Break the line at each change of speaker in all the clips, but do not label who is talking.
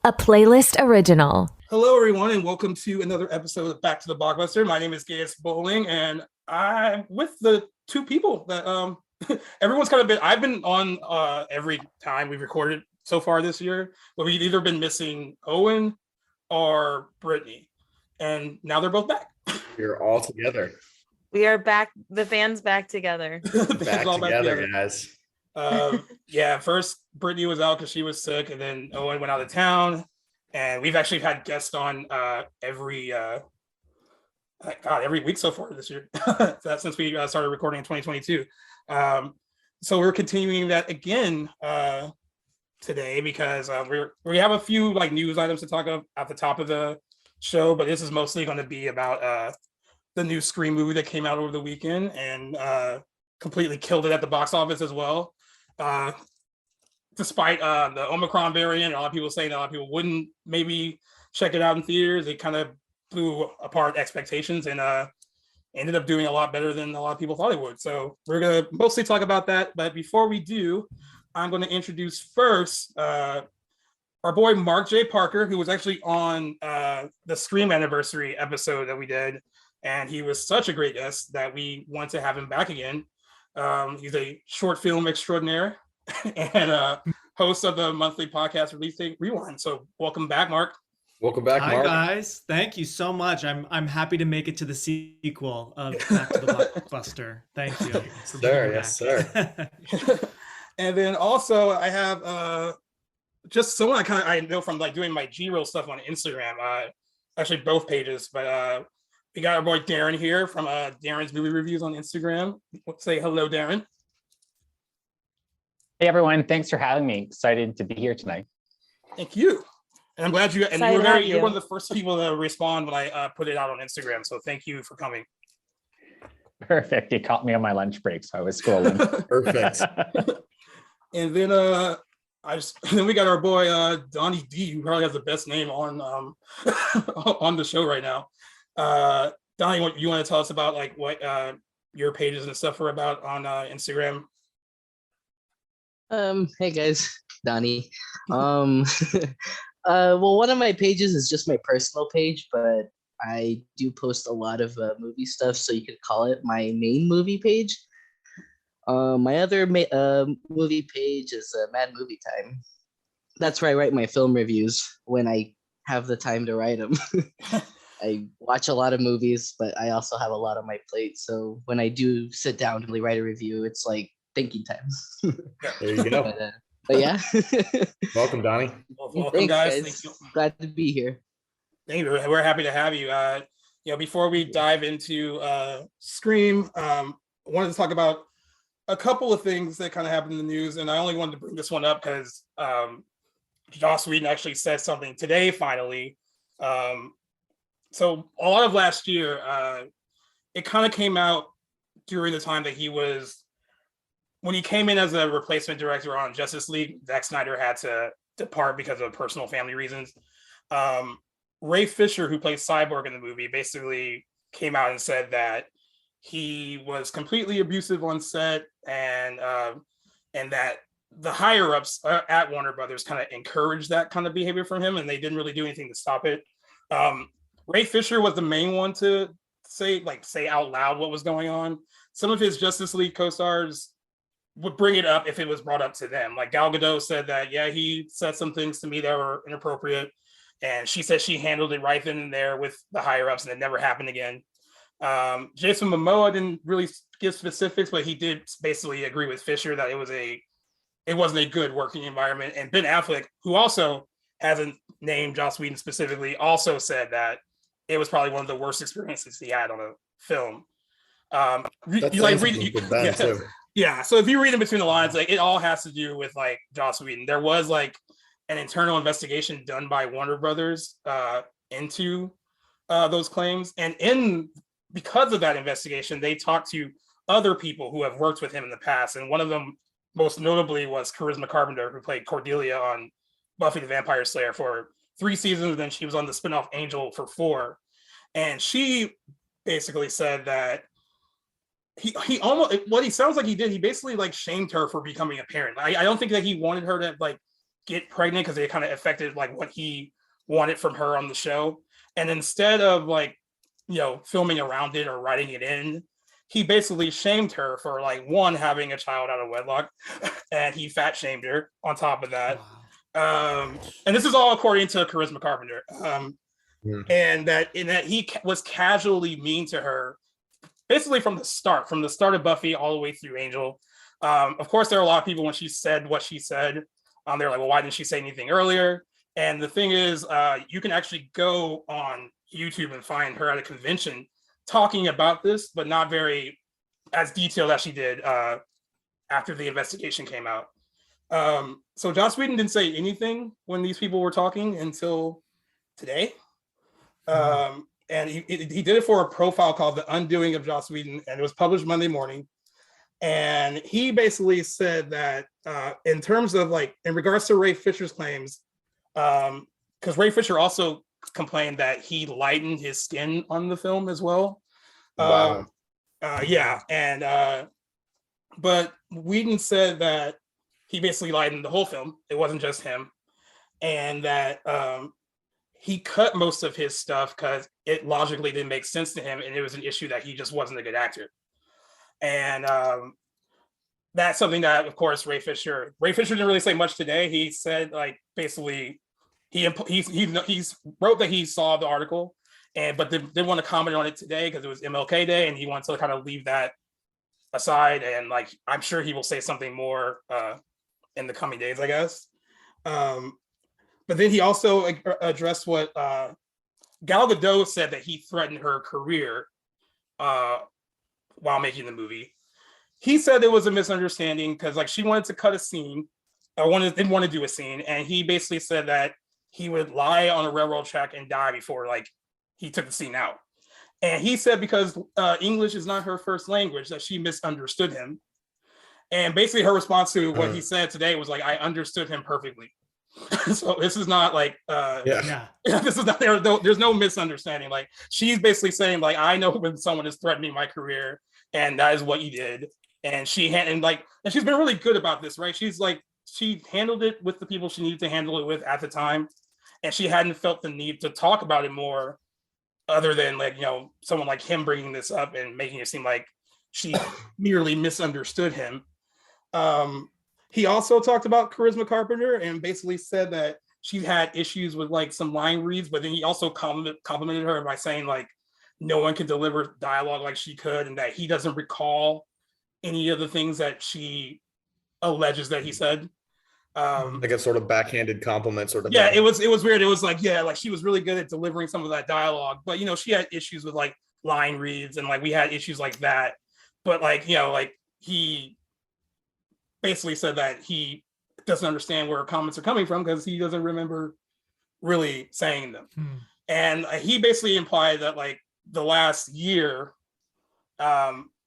a playlist original.
Hello, everyone, and welcome to another episode of Back to the Blockbuster. My name is Gaius Bowling, and I'm with the two people that everyone's kind of been. I've been on every time we've recorded so far this year, but we've either been missing Owen or Brittany, and now they're both back.
We're all together.
We are back. The band's back together.
Back together, guys.
First Brittany was out because she was sick, and then Owen went out of town. And we've actually had guests on every week so far this year, since we started recording in 2022. So we're continuing that again today because we have a few like news items to talk about at the top of the show, but this is mostly going to be about the new Scream movie that came out over the weekend and completely killed it at the box office as well. Despite the Omicron variant, a lot of people saying a lot of people wouldn't maybe check it out in theaters. It kind of blew apart expectations and ended up doing a lot better than a lot of people thought it would. So we're going to mostly talk about that. But before we do, I'm going to introduce first our boy Mark J. Parker, who was actually on the Scream anniversary episode that we did. And he was such a great guest that we want to have him back again. He's a short film extraordinaire and host of the monthly podcast Release Date Rewind. So welcome back, Mark.
Welcome back, Mark.
Hi guys, thank you so much. I'm happy to make it to the sequel of Back to the Blockbuster. Thank you,
sir.
And then also I have just someone I know from like doing my G-Reel stuff on Instagram. Actually both pages, but we got our boy Darren here from Darren's Movie Reviews on Instagram. Let's say hello, Darren.
Hey everyone, thanks for having me. Excited to be here tonight.
Thank you. And I'm glad you're one of the first people to respond when I put it out on Instagram. So thank you for coming.
Perfect. You caught me on my lunch break, so I was scrolling.
Perfect.
And then then we got our boy Donnie D, who probably has the best name on on the show right now. Donnie, you want to tell us about like what your pages and stuff are about on Instagram?
Hey guys, Donnie. Well, one of my pages is just my personal page, but I do post a lot of movie stuff, so you could call it my main movie page. My other movie page is Mad Movie Time. That's where I write my film reviews when I have the time to write them. I watch a lot of movies, but I also have a lot on my plate. So when I do sit down to really write a review, it's like thinking time.
There you go.
But yeah.
Welcome, Donnie.
Welcome,
Thanks,
guys. Thank you.
Glad to be here.
Thank you. We're happy to have you. Before we dive into Scream, I wanted to talk about a couple of things that kind of happened in the news, and I only wanted to bring this one up because Joss Whedon actually said something today, finally. So a lot of last year, it kind of came out during the time that when he came in as a replacement director on Justice League. Zack Snyder had to depart because of personal family reasons. Ray Fisher, who played Cyborg in the movie, basically came out and said that he was completely abusive on set and that the higher ups at Warner Brothers kind of encouraged that kind of behavior from him, and they didn't really do anything to stop it. Ray Fisher was the main one to say out loud what was going on. Some of his Justice League co-stars would bring it up if it was brought up to them. Like Gal Gadot said that, yeah, he said some things to me that were inappropriate, and she said she handled it right then and there with the higher ups, and it never happened again. Jason Momoa didn't really give specifics, but he did basically agree with Fisher that it wasn't a good working environment. And Ben Affleck, who also hasn't named Joss Whedon specifically, also said that it was probably one of the worst experiences he had on a film. Yeah, so if you read in between the lines, like it all has to do with like Joss Whedon. There was like an internal investigation done by Warner Brothers into those claims, and because of that investigation, they talked to other people who have worked with him in the past, and one of them most notably was Charisma Carpenter, who played Cordelia on Buffy the Vampire Slayer for 3 seasons, and then she was on the spinoff Angel for 4, and she basically said that he almost, what he sounds like he did, he basically like shamed her for becoming a parent. I don't think that he wanted her to like get pregnant because it kind of affected like what he wanted from her on the show. And instead of like, filming around it or writing it in, he basically shamed her for like one, having a child out of wedlock, and he fat shamed her on top of that. And this is all according to Charisma Carpenter. And that he was casually mean to her basically from the start of Buffy all the way through Angel. Of course, there are a lot of people when she said what she said, they're like, well, why didn't she say anything earlier? And the thing is, you can actually go on YouTube and find her at a convention talking about this, but not very as detailed as she did after the investigation came out. So Joss Whedon didn't say anything when these people were talking until today. And he did it for a profile called The Undoing of Joss Whedon, and it was published Monday morning. And he basically said that in terms of like, in regards to Ray Fisher's claims, because Ray Fisher also complained that he lightened his skin on the film as well.
Wow.
But Whedon said that he basically lightened the whole film. It wasn't just him. And that he cut most of his stuff because it logically didn't make sense to him. And it was an issue that he just wasn't a good actor. And that's something that, of course, Ray Fisher didn't really say much today. He said, like, basically, he wrote that he saw the article, but didn't want to comment on it today because it was MLK Day, and he wants to kind of leave that aside. And like, I'm sure he will say something more in the coming days, I guess. But then he also addressed what Gal Gadot said, that he threatened her career while making the movie. He said it was a misunderstanding because like she wanted to cut a scene, didn't want to do a scene, and he basically said that he would lie on a railroad track and die before like he took the scene out. And he said because English is not her first language, that she misunderstood him. And basically her response to what he said today was like, I understood him perfectly. So this is not like this is not there's no misunderstanding. Like she's basically saying like, I know when someone is threatening my career, and that is what you did. And she's been really good about this, right? She's like, she handled it with the people she needed to handle it with at the time, and she hadn't felt the need to talk about it more, other than like, someone like him bringing this up and making it seem like she merely misunderstood him. He also talked about Charisma Carpenter and basically said that she had issues with like some line reads, but then he also complimented her by saying like no one can deliver dialogue like she could, and that he doesn't recall any of the things that she alleges that he said.
Like a sort of backhanded compliment sort of
thing. It was weird. It was like, like she was really good at delivering some of that dialogue, but she had issues with like line reads, and like we had issues like that. But like, like he basically said that he doesn't understand where comments are coming from because he doesn't remember really saying them. And he basically implied that like the last year,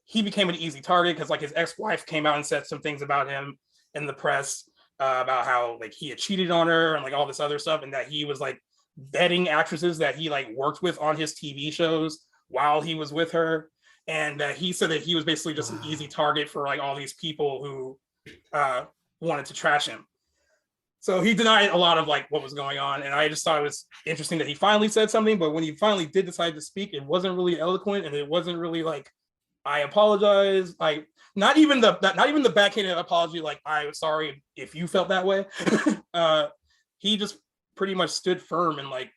he became an easy target because like his ex-wife came out and said some things about him in the press about how like he had cheated on her and like all this other stuff, and that he was like vetting actresses that he like worked with on his TV shows while he was with her. And he said that he was basically just an easy target for like all these people who wanted to trash him. So he denied a lot of like what was going on, and I just thought it was interesting that he finally said something. But when he finally did decide to speak, it wasn't really eloquent, and it wasn't really like, I apologize. Like not even the backhanded apology, like I'm sorry if you felt that way. He just pretty much stood firm in like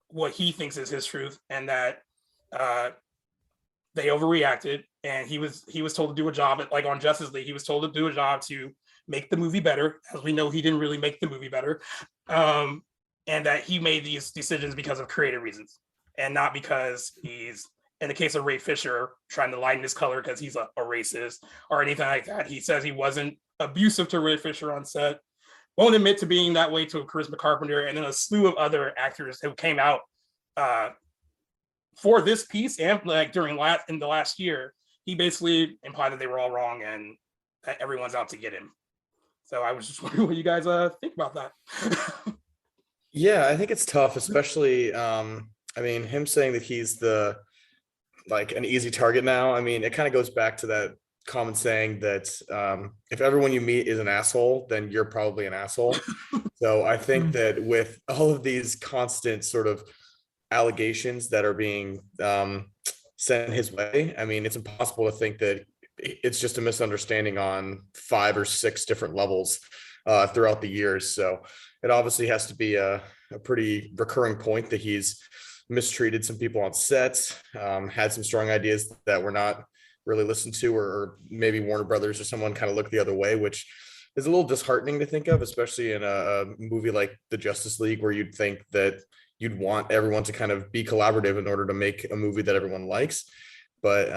what he thinks is his truth, and that they overreacted, and he was told to do a job like on Justice League. He was told to do a job to make the movie better. As we know, he didn't really make the movie better, and that he made these decisions because of creative reasons, and not because he's, in the case of Ray Fisher, trying to lighten his color because he's a racist or anything like that. He says he wasn't abusive to Ray Fisher on set, won't admit to being that way to Charisma Carpenter, and then a slew of other actors who came out for this piece and like in the last year. He basically implied that they were all wrong and that everyone's out to get him. So I was just wondering what you guys think about that.
Yeah, I think it's tough, especially him saying that he's an easy target now. I mean, it kind of goes back to that common saying that if everyone you meet is an asshole, then you're probably an asshole. So I think that with all of these constant sort of allegations that are being sent his way, I mean, it's impossible to think that it's just a misunderstanding on 5 or 6 different levels throughout the years. So it obviously has to be a pretty recurring point that he's mistreated some people on sets, had some strong ideas that were not really listened to, or maybe Warner Brothers or someone kind of looked the other way, which is a little disheartening to think of, especially in a movie like the Justice League, where you'd think that you'd want everyone to kind of be collaborative in order to make a movie that everyone likes. But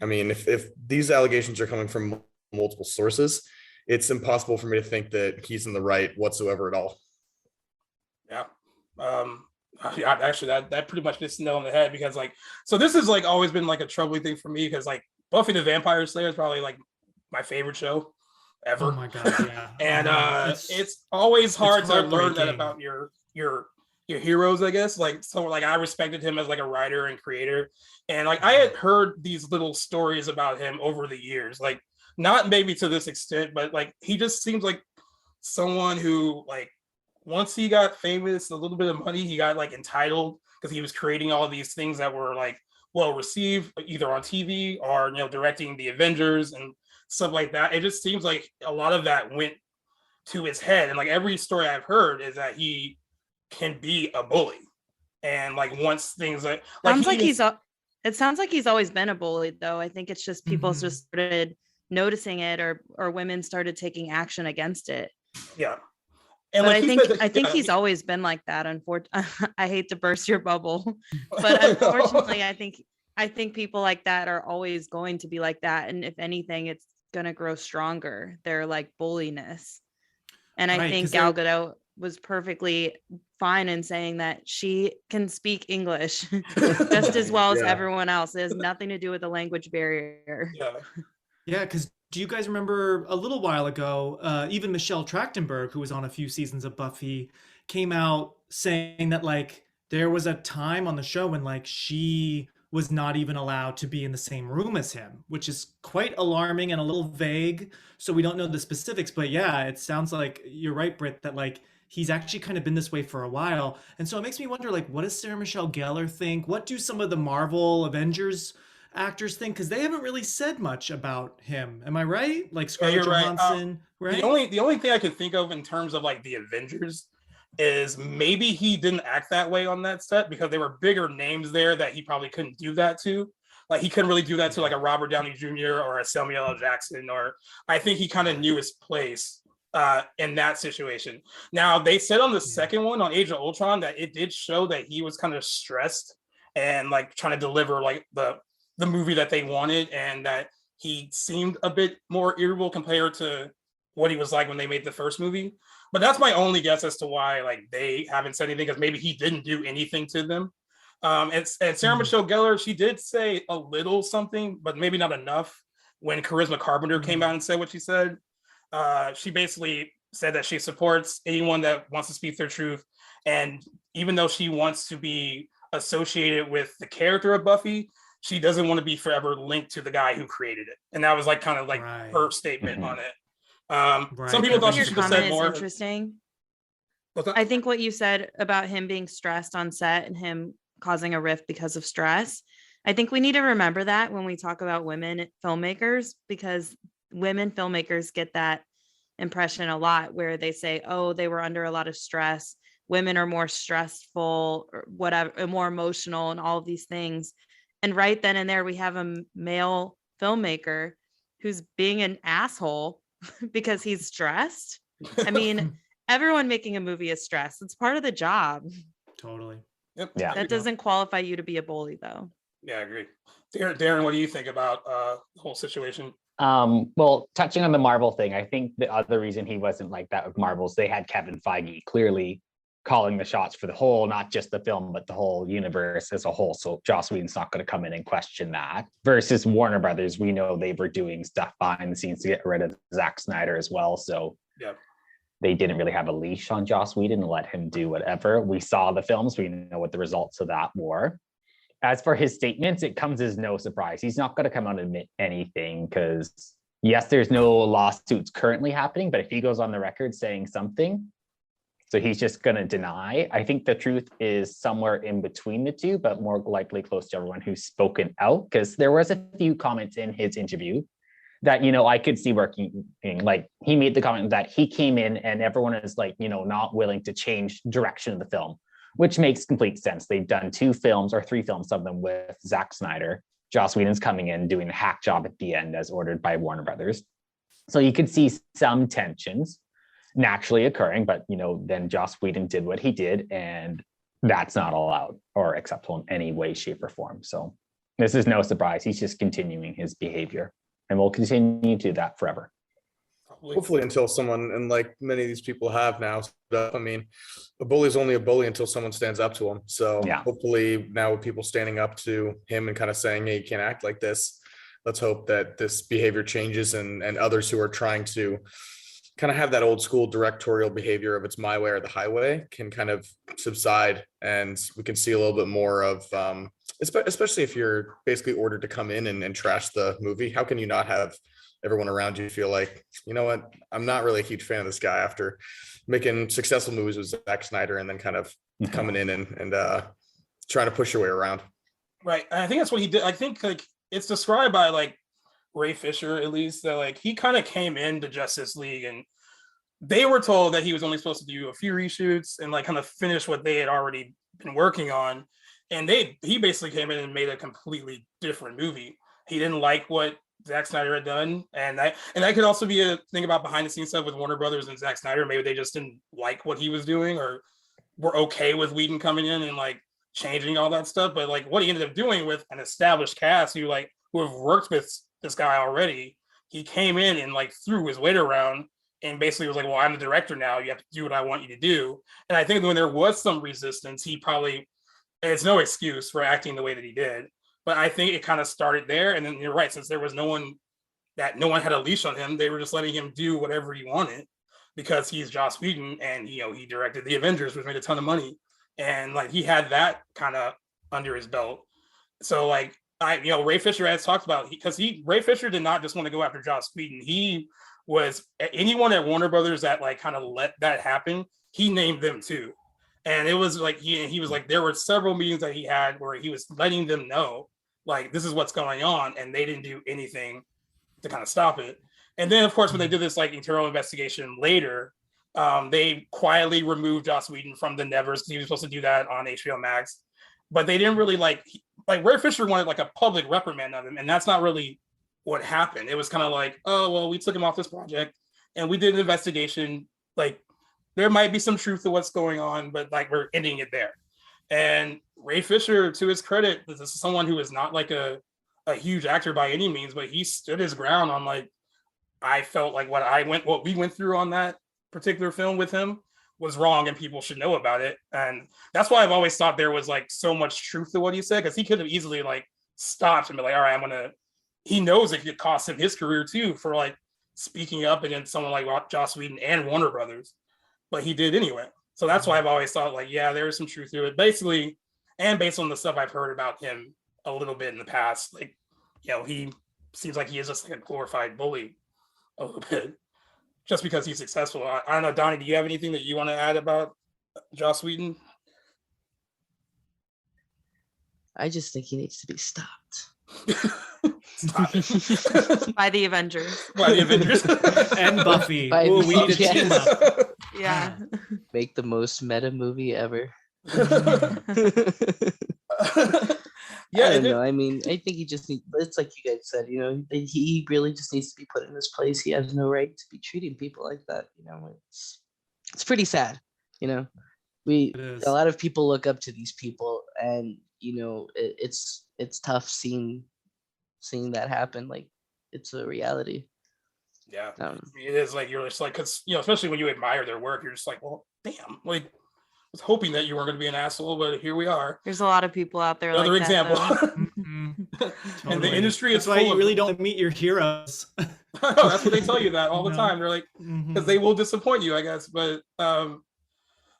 I mean, if these allegations are coming from multiple sources, it's impossible for me to think that he's in the right whatsoever at all.
Yeah. Actually, that pretty much hits the nail on the head, because like, so this has like always been like a troubling thing for me, because like Buffy the Vampire Slayer is probably like my favorite show ever.
Oh my god, yeah.
And it's always hard to learn that
heartbreaking.
about your heroes, I guess. Like, so like I respected him as like a writer and creator, and like I had heard these little stories about him over the years, like not maybe to this extent, but like he just seems like someone who, like, once he got famous, a little bit of money, he got like entitled, because he was creating all these things that were like well received either on TV or, you know, directing the Avengers and stuff like that. It just seems like a lot of that went to his head, and like every story I've heard is that he can be a bully, and like once things like
Sounds like it sounds like he's always been a bully, though. I think it's just people
Mhm.
just started noticing it, or women started taking action against it.
yeah. And
But
like
I think he's always been like that. Unfortunately, I hate to burst your bubble, but unfortunately, I think people like that are always going to be like that, and if anything, it's gonna grow stronger. They're like bulliness, and I
Right,
think
'cause
Gal
they're-
Gadot was perfectly fine in saying that she can speak English just as well as
Yeah.
everyone else. It has nothing to do with the language barrier.
yeah.
Yeah, because do you guys remember a little while ago, even Michelle Trachtenberg, who was on a few seasons of Buffy, came out saying that like there was a time on the show when like she was not even allowed to be in the same room as him, which is quite alarming and a little vague. So we don't know the specifics, but yeah, it sounds like you're right, Britt, that like he's actually kind of been this way for a while. And so it makes me wonder, like, what does Sarah Michelle Gellar think? What do some of the Marvel Avengers actors think? Because they haven't really said much about him. Am I right? Like Scarlett
you're right.
Johansson, right?
The only thing I can think of in terms of like the Avengers is maybe he didn't act that way on that set because there were bigger names there that he probably couldn't do that to. Like he couldn't really do that to like a Robert Downey Jr. or a Samuel L. Jackson, or I think he kind of knew his place in that situation. Now they said on the second one on Age of Ultron that it did show that he was kind of stressed and like trying to deliver like the movie that they wanted, and that he seemed a bit more irritable compared to what he was like when they made the first movie. But that's my only guess as to why like they haven't said anything, because maybe he didn't do anything to them. And Sarah Michelle Gellar, she did say a little something, but maybe not enough. When Charisma Carpenter came out and said what she said, she basically said that she supports anyone that wants to speak their truth, and even though she wants to be associated with the character of Buffy, she doesn't want to be forever linked to the guy who created it. And that was like kind of like
Right.
her statement
Mhm.
on it.
Right.
Some people
I
thought
think
she
Your
should have
comment
said
is
more.
interesting.
What's that?
I think what you said about him being stressed on set and him causing a rift because of stress, I think we need to remember that when we talk about women filmmakers, because women filmmakers get that impression a lot where they say, oh, they were under a lot of stress. Women are more stressful or whatever, more emotional and all of these things. And right then and there, we have a male filmmaker who's being an asshole because he's stressed. I mean, everyone making a movie is stressed. It's part of the job.
Totally.
Yep.
Yeah.
There you
That
go.
doesn't qualify you to be a bully, though.
Yeah, I agree. Darren, what do you think about the whole situation?
Well, touching on the Marvel thing, I think the other reason he wasn't like that with Marvels, they had Kevin Feige clearly calling the shots for the whole, not just the film, but the whole universe as a whole. So Joss Whedon's not going to come in and question that. Versus Warner Brothers, we know they were doing stuff behind the scenes to get rid of Zack Snyder as well. So
Yeah.
they didn't really have a leash on Joss Whedon and let him do whatever. We saw the films, we know what the results of that were. as for his statements, it comes as no surprise. He's not going to come out and admit anything because, yes, there's no lawsuits currently happening, but if he goes on the record saying something, so he's just going to deny. I think the truth is somewhere in between the two, but more likely close to everyone who's spoken out, because there was a few comments in his interview that, I could see working. Like, he made the comment that he came in and everyone is like, not willing to change direction of the film, which makes complete sense. They've done 2 films or 3 films, some of them with Zack Snyder. Joss Whedon's coming in doing the hack job at the end as ordered by Warner Brothers. So you could see some tensions naturally occurring, but then Joss Whedon did what he did, and that's not allowed or acceptable in any way, shape, or form. So this is no surprise. He's just continuing his behavior, and will continue to do that forever.
Hopefully until someone, and like many of these people have now, I mean, a bully is only a bully until someone stands up to him. So
Yeah.
hopefully now with people standing up to him and kind of saying, hey, you can't act like this. Let's hope that this behavior changes, and others who are trying to kind of have that old school directorial behavior of it's my way or the highway can kind of subside, and we can see a little bit more of, especially if you're basically ordered to come in and trash the movie. How can you not have everyone around you feel like, you know what, I'm not really a huge fan of this guy after making successful movies with Zack Snyder, and then kind of coming in and trying to push your way around.
Right. And I think that's what he did. I think like it's described by like Ray Fisher, at least, that like he kind of came into Justice League and they were told that he was only supposed to do a few reshoots and like kind of finish what they had already been working on. And he basically came in and made a completely different movie. He didn't like what Zack Snyder had done. And that could also be a thing about behind the scenes stuff with Warner Brothers and Zack Snyder. Maybe they just didn't like what he was doing, or were okay with Whedon coming in and like changing all that stuff. But like what he ended up doing with an established cast who have worked with this guy already, he came in and like threw his weight around and basically was like, well, I'm the director now. You have to do what I want you to do. And I think when there was some resistance, he probably, and it's no excuse for acting the way that he did, but I think it kind of started there. And then you're right, since there was no one had a leash on him, they were just letting him do whatever he wanted because he's Joss Whedon, and he directed the Avengers, which made a ton of money. And like he had that kind of under his belt. So like Ray Fisher has talked about, because Ray Fisher did not just want to go after Joss Whedon. He was anyone at Warner Brothers that like kind of let that happen, he named them too. And it was like he was like, there were several meetings that he had where he was letting them know like this is what's going on, and they didn't do anything to kind of stop it. And then of course when they did this like internal investigation later, they quietly removed Joss Whedon from the Nevers because he was supposed to do that on HBO Max, but they didn't really like Ray Fisher wanted like a public reprimand of him, and that's not really what happened. It was kind of like, oh well, we took him off this project and we did an investigation, like there might be some truth to what's going on, but like we're ending it there. And Ray Fisher, to his credit, this is someone who is not like a huge actor by any means, but he stood his ground on like, I felt like what we went through on that particular film with him was wrong and people should know about it. And that's why I've always thought there was like so much truth to what he said, because he could have easily like stopped and be like, all right, he knows it could cost him his career too for like speaking up against someone like Joss Whedon and Warner Brothers, but he did anyway. So that's why I've always thought like, yeah, there is some truth to it, basically. And based on the stuff I've heard about him a little bit in the past, like, he seems like he is just like a glorified bully a little bit, just because he's successful. I don't know, Donnie, do you have anything that you want to add about Joss Whedon?
I just think he needs to be stopped.
Stop it.
By the Avengers.
By the Avengers.
And Buffy.
By
Ooh, we need to
Buffy,
team
yes.
up.
Yeah.
Make the most meta movie ever.
Yeah,
I don't know. I mean, I think he just needs, it's like you guys said, he really just needs to be put in this place. He has no right to be treating people like that. It's pretty sad.
It is.
A lot of people look up to these people, and it's tough seeing that happen. Like, it's a reality.
Yeah, it is. Like, you're just like, because especially when you admire their work, you're just like, well, damn, like, I was hoping that you weren't going to be an asshole, but here we are.
There's a lot of people out there.
Another
like
example.
That,
Mhm.
And the industry is
That's why
full
you
of
really don't meet your heroes.
No, that's what they tell you that all the
No.
time. They're like,
Mhm.
because they will disappoint you, I guess. But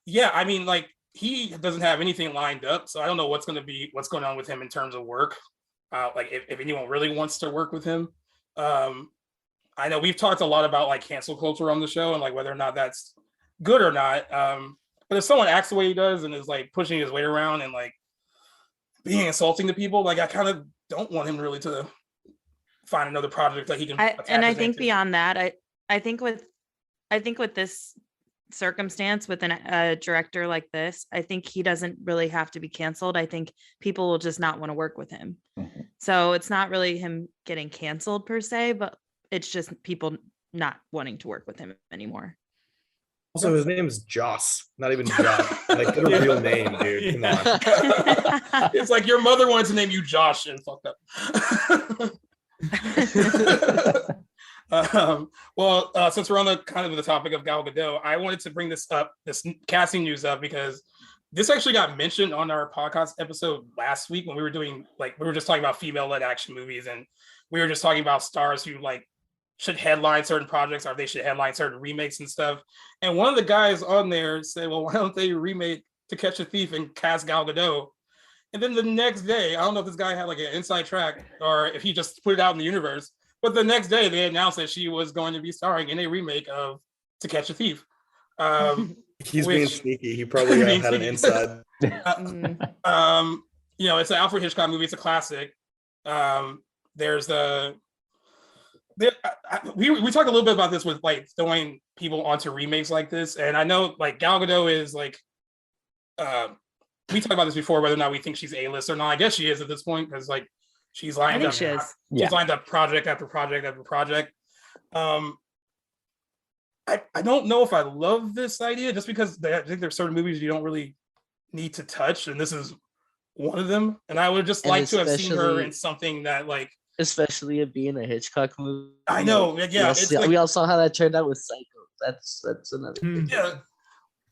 yeah, I mean, like, he doesn't have anything lined up, so I don't know what's going on with him in terms of work. Like if anyone really wants to work with him. I know we've talked a lot about like cancel culture on the show and like whether or not that's good or not. But if someone acts the way he does and is like pushing his weight around and like being insulting to people, like I kind of don't want him really to find another project that he can.
And I think beyond that, I think with this circumstance with a director like this, I think he doesn't really have to be canceled. I think people will just not want to work with him.
Mhm.
So it's not really him getting canceled per se, but it's just people not wanting to work with him anymore.
Also, his name is Joss, not even Josh. Like, get a real name, dude. Come on.
It's like your mother wanted to name you Josh and fucked up. Since we're on the kind of the topic of Gal Gadot, I wanted to bring this casting news up because this actually got mentioned on our podcast episode last week when we were just talking about female-led action movies, and we were just talking about stars who like should headline certain projects or they should headline certain remakes and stuff. And one of the guys on there said, well, why don't they remake To Catch a Thief and cast Gal Gadot? And then the next day, I don't know if this guy had like an inside track or if he just put it out in the universe, but the next day they announced that she was going to be starring in a remake of To Catch a Thief.
He's being sneaky. He probably had an inside.
It's an Alfred Hitchcock movie. It's a classic. We talked a little bit about this with like throwing people onto remakes like this, and I know like Gal Gadot is like, we talked about this before whether or not we think she's A-list or not. I guess she is at this point because like she's lined up. She's lined up project after project after project. I don't know if I love this idea just because I think there's certain movies you don't really need to touch, and this is one of them. And I would just like to have seen her in something that like.
Especially it being a Hitchcock movie.
I know, yeah.
We all saw how that turned out with Psycho. That's another thing.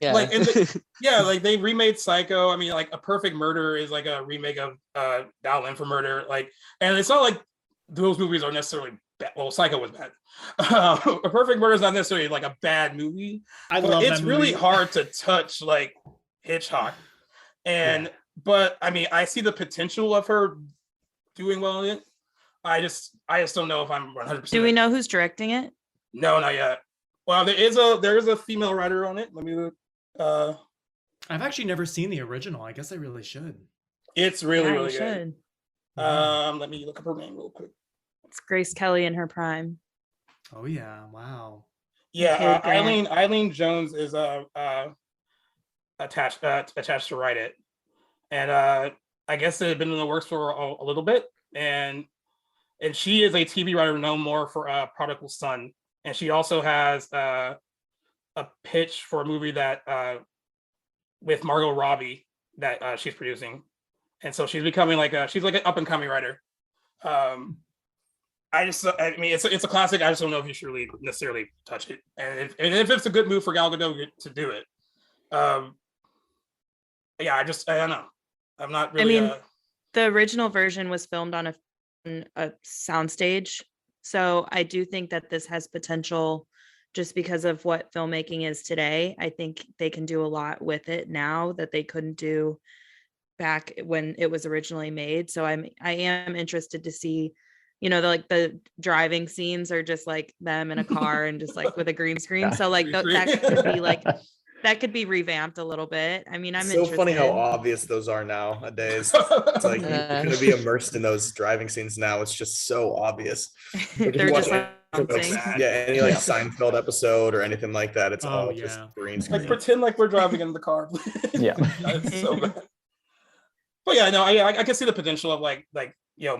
Yeah. Like like they remade Psycho. I mean, like A Perfect Murder is like a remake of Dial for Murder. Like, and it's not like those movies are necessarily bad. Well, Psycho was bad. A Perfect Murder is not necessarily like a bad movie. It's really hard to touch like Hitchcock. But I mean, I see the potential of her doing well in it. I just don't know if I'm 100%.
Do we know who's directing it?
No, not yet. Well, there is a female writer on it. Let me look.
I've actually never seen the original. I guess I really should.
It's really
You
good.
should.
Let me look up her name real quick.
It's Grace Kelly in her prime.
Oh yeah! Wow.
Yeah, Eileen Jones is attached to write it, and I guess it had been in the works for a little bit, and she is a TV writer known more for Prodigal Son, and she also has a pitch for a movie that with Margot Robbie that she's producing, and so she's becoming she's like an up and coming writer. I mean, it's a classic. I just don't know if you should really necessarily touch it, and if it's a good move for Gal Gadot to do it. I don't know. I'm not really.
I mean, the original version was filmed on a soundstage, so I do think that this has potential just because of what filmmaking is today. I think they can do a lot with it now that they couldn't do back when it was originally made. So I am interested to see, the driving scenes are just like them in a car and just like with a green screen. So like that could be like that could be revamped a little bit. I mean, I'm
so funny how obvious those are nowadays. It's like you're going to be immersed in those driving scenes now. It's just so obvious. Like
They're just
any Seinfeld episode or anything like that. It's all just green screen.
Like pretend like we're driving in the car.
Yeah.
It's so bad. But yeah, no, I can see the potential of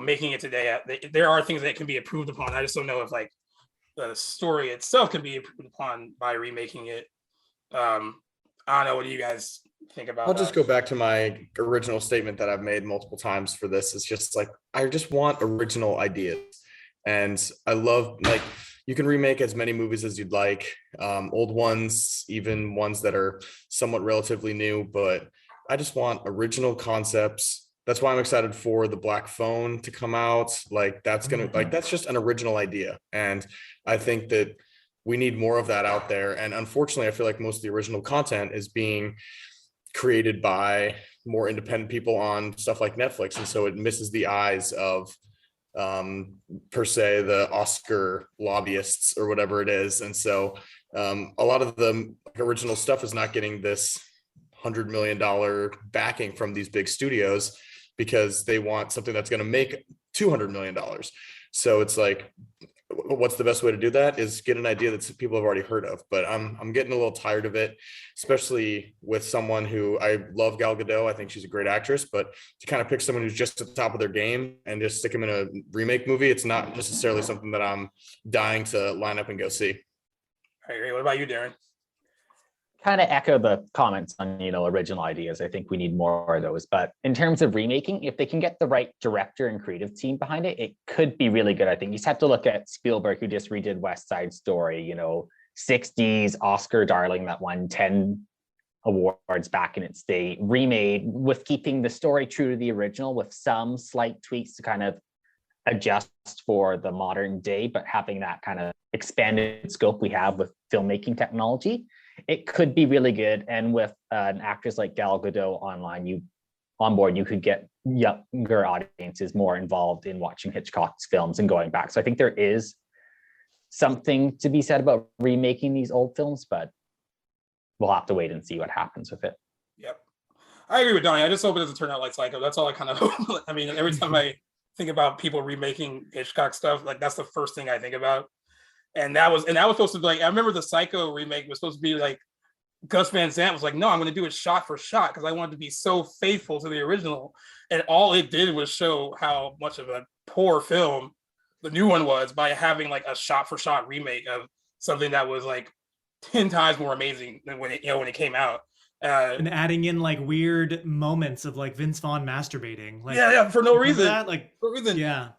making it today. There are things that can be improved upon. I just don't know if like the story itself can be improved upon by remaking it. I don't know. What do you guys think about
I'll just go back to my original statement that I've made multiple times for this. It's just like, I just want original ideas. And I love, you can remake as many movies as you'd like, old ones, even ones that are somewhat relatively new, but I just want original concepts. That's why I'm excited for The Black Phone to come out. That's just an original idea. And I think that we need more of that out there. And unfortunately, I feel like most of the original content is being created by more independent people on stuff like Netflix, and so it misses the eyes of per se the Oscar lobbyists or whatever it is. And so a lot of the original stuff is not getting this $100 million backing from these big studios because they want something that's going to make $200 million. So it's like, what's the best way to do that is get an idea that people have already heard of. But I'm getting a little tired of it, especially with someone who I love, Gal Gadot. I think she's a great actress, but to kind of pick someone who's just at the top of their game and just stick them in a remake movie, it's not necessarily something that I'm dying to line up and go see.
I agree. What about you, Darren?
Kind of echo the comments on, original ideas. I think we need more of those. But in terms of remaking, if they can get the right director and creative team behind it, it could be really good. I think you just have to look at Spielberg, who just redid West Side Story, 60s Oscar darling that won 10 awards back in its day, remade with keeping the story true to the original with some slight tweaks to kind of adjust for the modern day, but having that kind of expanded scope we have with filmmaking technology. It could be really good. And with an actress like Gal Gadot on board, you could get younger audiences more involved in watching Hitchcock's films and going back. So I think there is something to be said about remaking these old films, but we'll have to wait and see what happens with it.
Yep. I agree with Donnie. I just hope it doesn't turn out like Psycho. That's all I kind of hope. I mean, every time I think about people remaking Hitchcock stuff, like that's the first thing I think about. And that was supposed to be like, I remember the Psycho remake was supposed to be like, Gus Van Sant was like, no, I'm going to do it shot for shot because I wanted to be so faithful to the original. And all it did was show how much of a poor film the new one was by having like a shot for shot remake of something that was like 10 times more amazing than when it came out.
And adding in like weird moments of like Vince Vaughn masturbating. Like,
yeah, for no
remember
reason.
that? Like,
For reason.
yeah.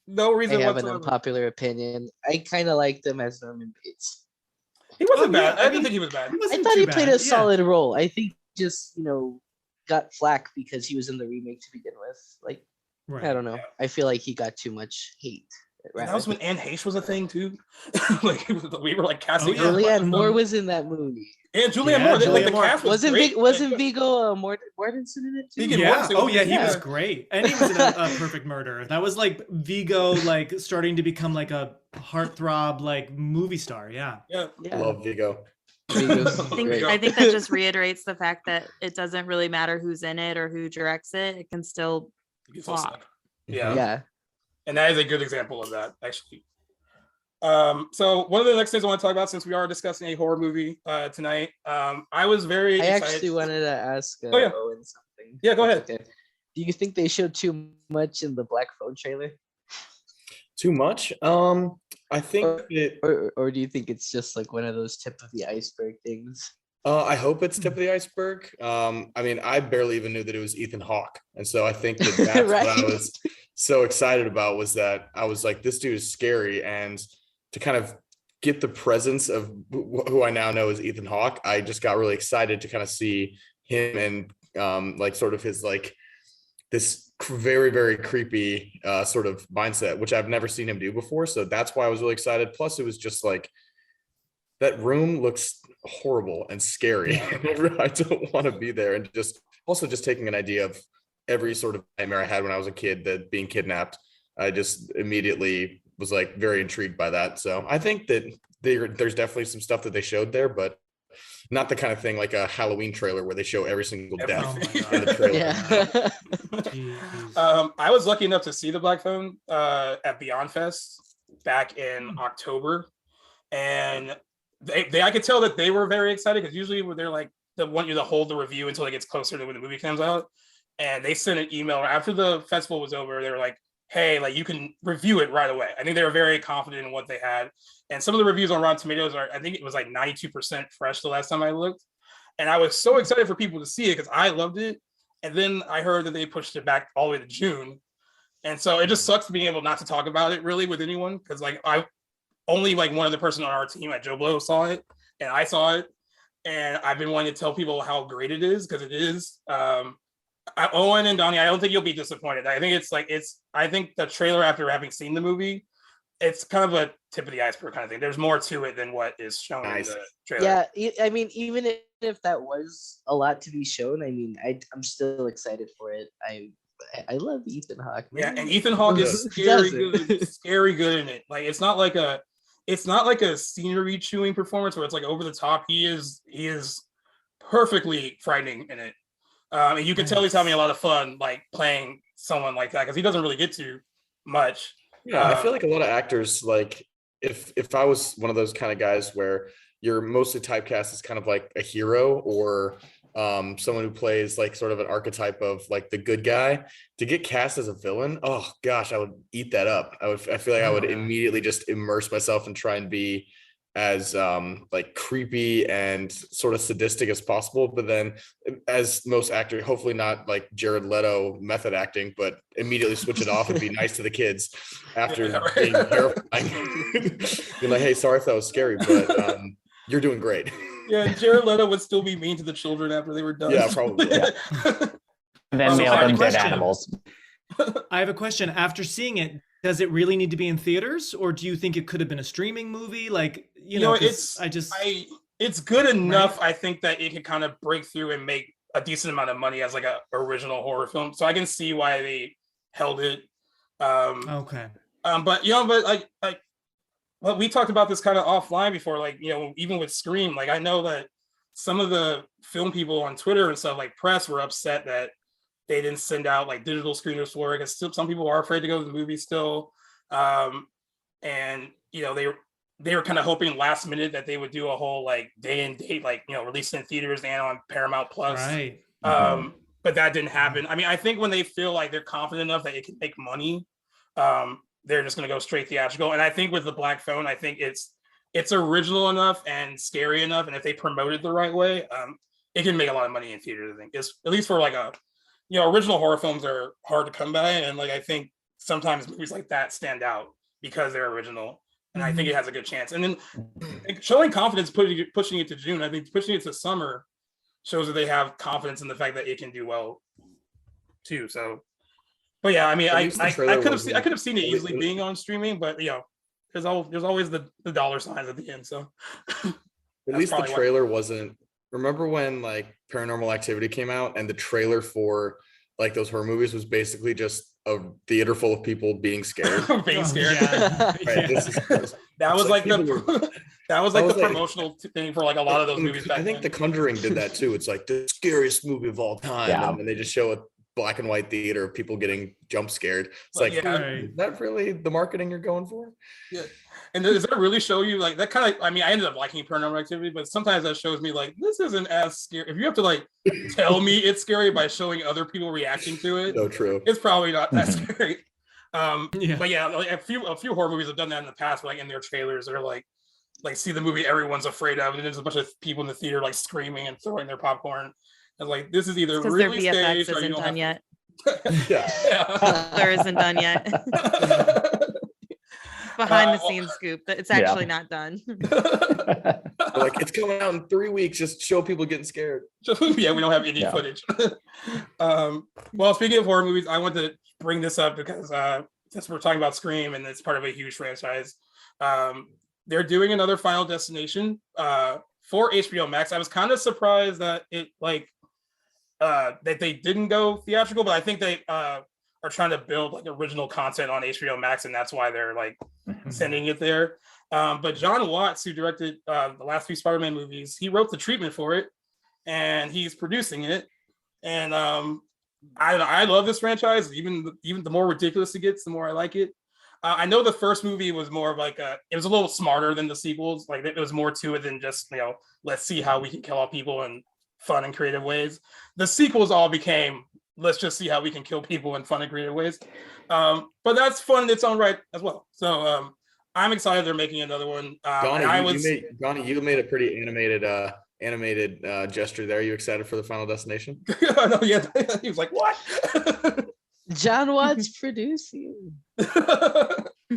No reason
I have
whatsoever.
an unpopular opinion. I kind of liked him as Norman Bates.
He wasn't
Oh, yeah,
bad.
I
I didn't
mean,
think he was bad.
It
I
wasn't
thought
too
he
bad.
played a
Yeah.
solid role. I think just got flack because he was in the remake to begin with. Like
Right.
I don't know.
Yeah.
I feel like he got too much hate.
And that was when Anne Heche was a thing too. Like we were like casting
Oh,
her.
yeah.
Julianne Moore was in that movie.
And Julianne
Yeah,
Moore. Like
Julianne
the
Moore.
cast was
Wasn't
great.
Wasn't Viggo Mortensen in it too?
Viggo
Yeah.
Mortensen
Oh
was
yeah,
in it,
he was
yeah.
great, and he was in a Perfect Murder. That was like Vigo, like starting to become like a heartthrob, like movie star. Yeah.
Yeah.
Yeah.
Love Vigo.
Viggo's
I
great.
I think that just reiterates the fact that it doesn't really matter who's in it or who directs it. It can still
You can
flop.
Yeah.
Yeah.
And that is a good example of that, actually. So one of the next things I want to talk about, since we are discussing a horror movie tonight, I was very
I
excited.
actually wanted to ask
Oh, yeah.
Owen something.
Yeah, go
That's
ahead.
okay. Do you think they showed too much in the Black Phone trailer?
Too much? I think it.
Or do you think it's just like one of those tip of the iceberg things?
I hope it's tip of the iceberg. I mean, I barely even knew that it was Ethan Hawke, and so I think that that's what I
Right.
was so excited about, was that I was like, this dude is scary, and to kind of get the presence of who I now know as Ethan Hawke, I just got really excited to kind of see him and like sort of his like this very, very creepy sort of mindset, which I've never seen him do before. So that's why I was really excited. Plus, it was just like, that room looks horrible and scary. I don't want to be there. And just also just taking an idea of every sort of nightmare I had when I was a kid, that being kidnapped, I just immediately was like very intrigued by that. So I think that there's definitely some stuff that they showed there, but not the kind of thing like a Halloween trailer where they show every single
Oh
death
my God.
in the trailer.
Yeah.
Jeez.
I was lucky enough to see the Black Phone at Beyond Fest back in October, and they I could tell that they were very excited, because usually when they're like, they want you to hold the review until it gets closer to when the movie comes out. And they sent an email after the festival was over. They were like, hey, like you can review it right away. I think they were very confident in what they had. And some of the reviews on Rotten Tomatoes I think it was like 92% fresh the last time I looked. And I was so excited for people to see it because I loved it. And then I heard that they pushed it back all the way to June. And so it just sucks being able not to talk about it really with anyone, because like I only like one other person on our team at Joe Blow saw it, and I saw it. And I've been wanting to tell people how great it is, because it is. Owen and Donnie, I don't think you'll be disappointed. I think I think the trailer, after having seen the movie, it's kind of tip of the iceberg kind of thing. There's more to it than what is shown
Nice.
in the trailer.
Yeah, I mean, even if that was a lot to be shown, I mean, I'm still excited for it. I love Ethan Hawke.
Yeah,
man.
and Ethan Hawke is
Who
scary
doesn't?
good, scary good in it. Like it's not like a scenery chewing performance where it's like over the top. He is perfectly frightening in it. And you can tell he's having a lot of fun like playing someone like that because he doesn't really get to much.
Yeah, I feel like a lot of actors, like if I was one of those kind of guys where you're mostly typecast as kind of like a hero or someone who plays like sort of an archetype of like the good guy, to get cast as a villain, oh gosh, I would eat that up. I feel like I would immediately just immerse myself and try and be as like creepy and sort of sadistic as possible. But then as most actors, hopefully not like Jared Leto method acting, but immediately switch it off and be nice to the kids after
Yeah, right.
being terrifying. Be like, hey, sorry if that was scary, but you're doing great.
Yeah, Jared Leto would still be mean to the children after they were done.
Yeah, probably.
Yeah. And then
So
mail
I have
them
a
dead
question.
animals.
I have a question. After seeing it, does it really need to be in theaters, or do you think it could have been a streaming movie? Like, you know, 'cause
it's good enough. I think that it could kind of break through and make a decent amount of money as like a original horror film. So I can see why they held it.
Okay.
But like well, we talked about this kind of offline before, like, even with Scream, like I know that some of the film people on Twitter and stuff, like press, were upset that they didn't send out like digital screeners for it because still some people are afraid to go to the movie still. And they were kind of hoping last minute that they would do a whole like day and date, like, release in theaters and on Paramount Plus.
Right.
But that didn't happen. I mean, I think when they feel like they're confident enough that it can make money, they're just going to go straight theatrical. And I think with the Black Phone, I think it's original enough and scary enough, and if they promote it the right way, it can make a lot of money in theaters. I think it's at least for like original horror films are hard to come by, and like I think sometimes movies like that stand out because they're original, and I think it has a good chance. And then showing confidence, pushing it to June, I think pushing it to summer shows that they have confidence in the fact that it can do well too. So, but yeah, I mean,
At
I
least the trailer
could have seen it
at
easily
least-
being on streaming, but there's always the dollar signs at the end. So
At
That's
least the
probably why.
trailer wasn't. Remember when like Paranormal Activity came out and the trailer for like those horror movies was basically just a theater full of people being scared?
being
Oh,
scared.
yeah.
Right, this is-
That was
like
like
people
the that was like
was
the
like-
promotional thing for like a lot of those movies back
I think The
then.
Conjuring did that too. It's like the scariest movie of all time,
Yeah.
and then they just show a black and white theater of people getting jump scared. It's
Like,
like,
yeah.
Right.
is that really the marketing you're going for?
And does that really show you like that kind of? I mean, I ended up liking Paranormal Activity, but sometimes that shows me like this isn't as scary. If you have to like tell me it's scary by showing other people reacting to it,
So true.
it's probably not that
Mhm.
scary.
Yeah.
But yeah, like a few horror movies have done that in the past. Where, like in their trailers, they're like see the movie everyone's afraid of, and there's a bunch of people in the theater like screaming and throwing their popcorn. And like this is either
Because their
really
VFX
staged or you
isn't
don't
done
have
yet.
Yeah.
Yeah.
There isn't done yet. Behind the
well-
scenes scoop that it's
Yeah.
actually not done.
They're like, it's coming out in 3 weeks. Just show people getting scared.
Yeah, we don't have any
Yeah.
footage. Well, speaking of horror movies, I want to bring this up because since we're talking about Scream and it's part of a huge franchise, they're doing another Final Destination for HBO Max. I was kind of surprised that it that they didn't go theatrical, but I think they are trying to build like original content on HBO Max, and that's why they're like sending it there. But John Watts, who directed the last few Spider-Man movies, he wrote the treatment for it, and he's producing it. And I love this franchise. Even the more ridiculous it gets, the more I like it. I know the first movie was more of like it was a little smarter than the sequels. Like it was more to it than just let's see how we can kill all people in fun and creative ways. The sequels all became let's just see how we can kill people in fun and creative ways. But that's fun in its own right as well. So I'm excited they're making another one.
Donnie, you made a pretty animated gesture there. Are you excited for the Final Destination?
No, yeah, he was like, what?
John Watts producing.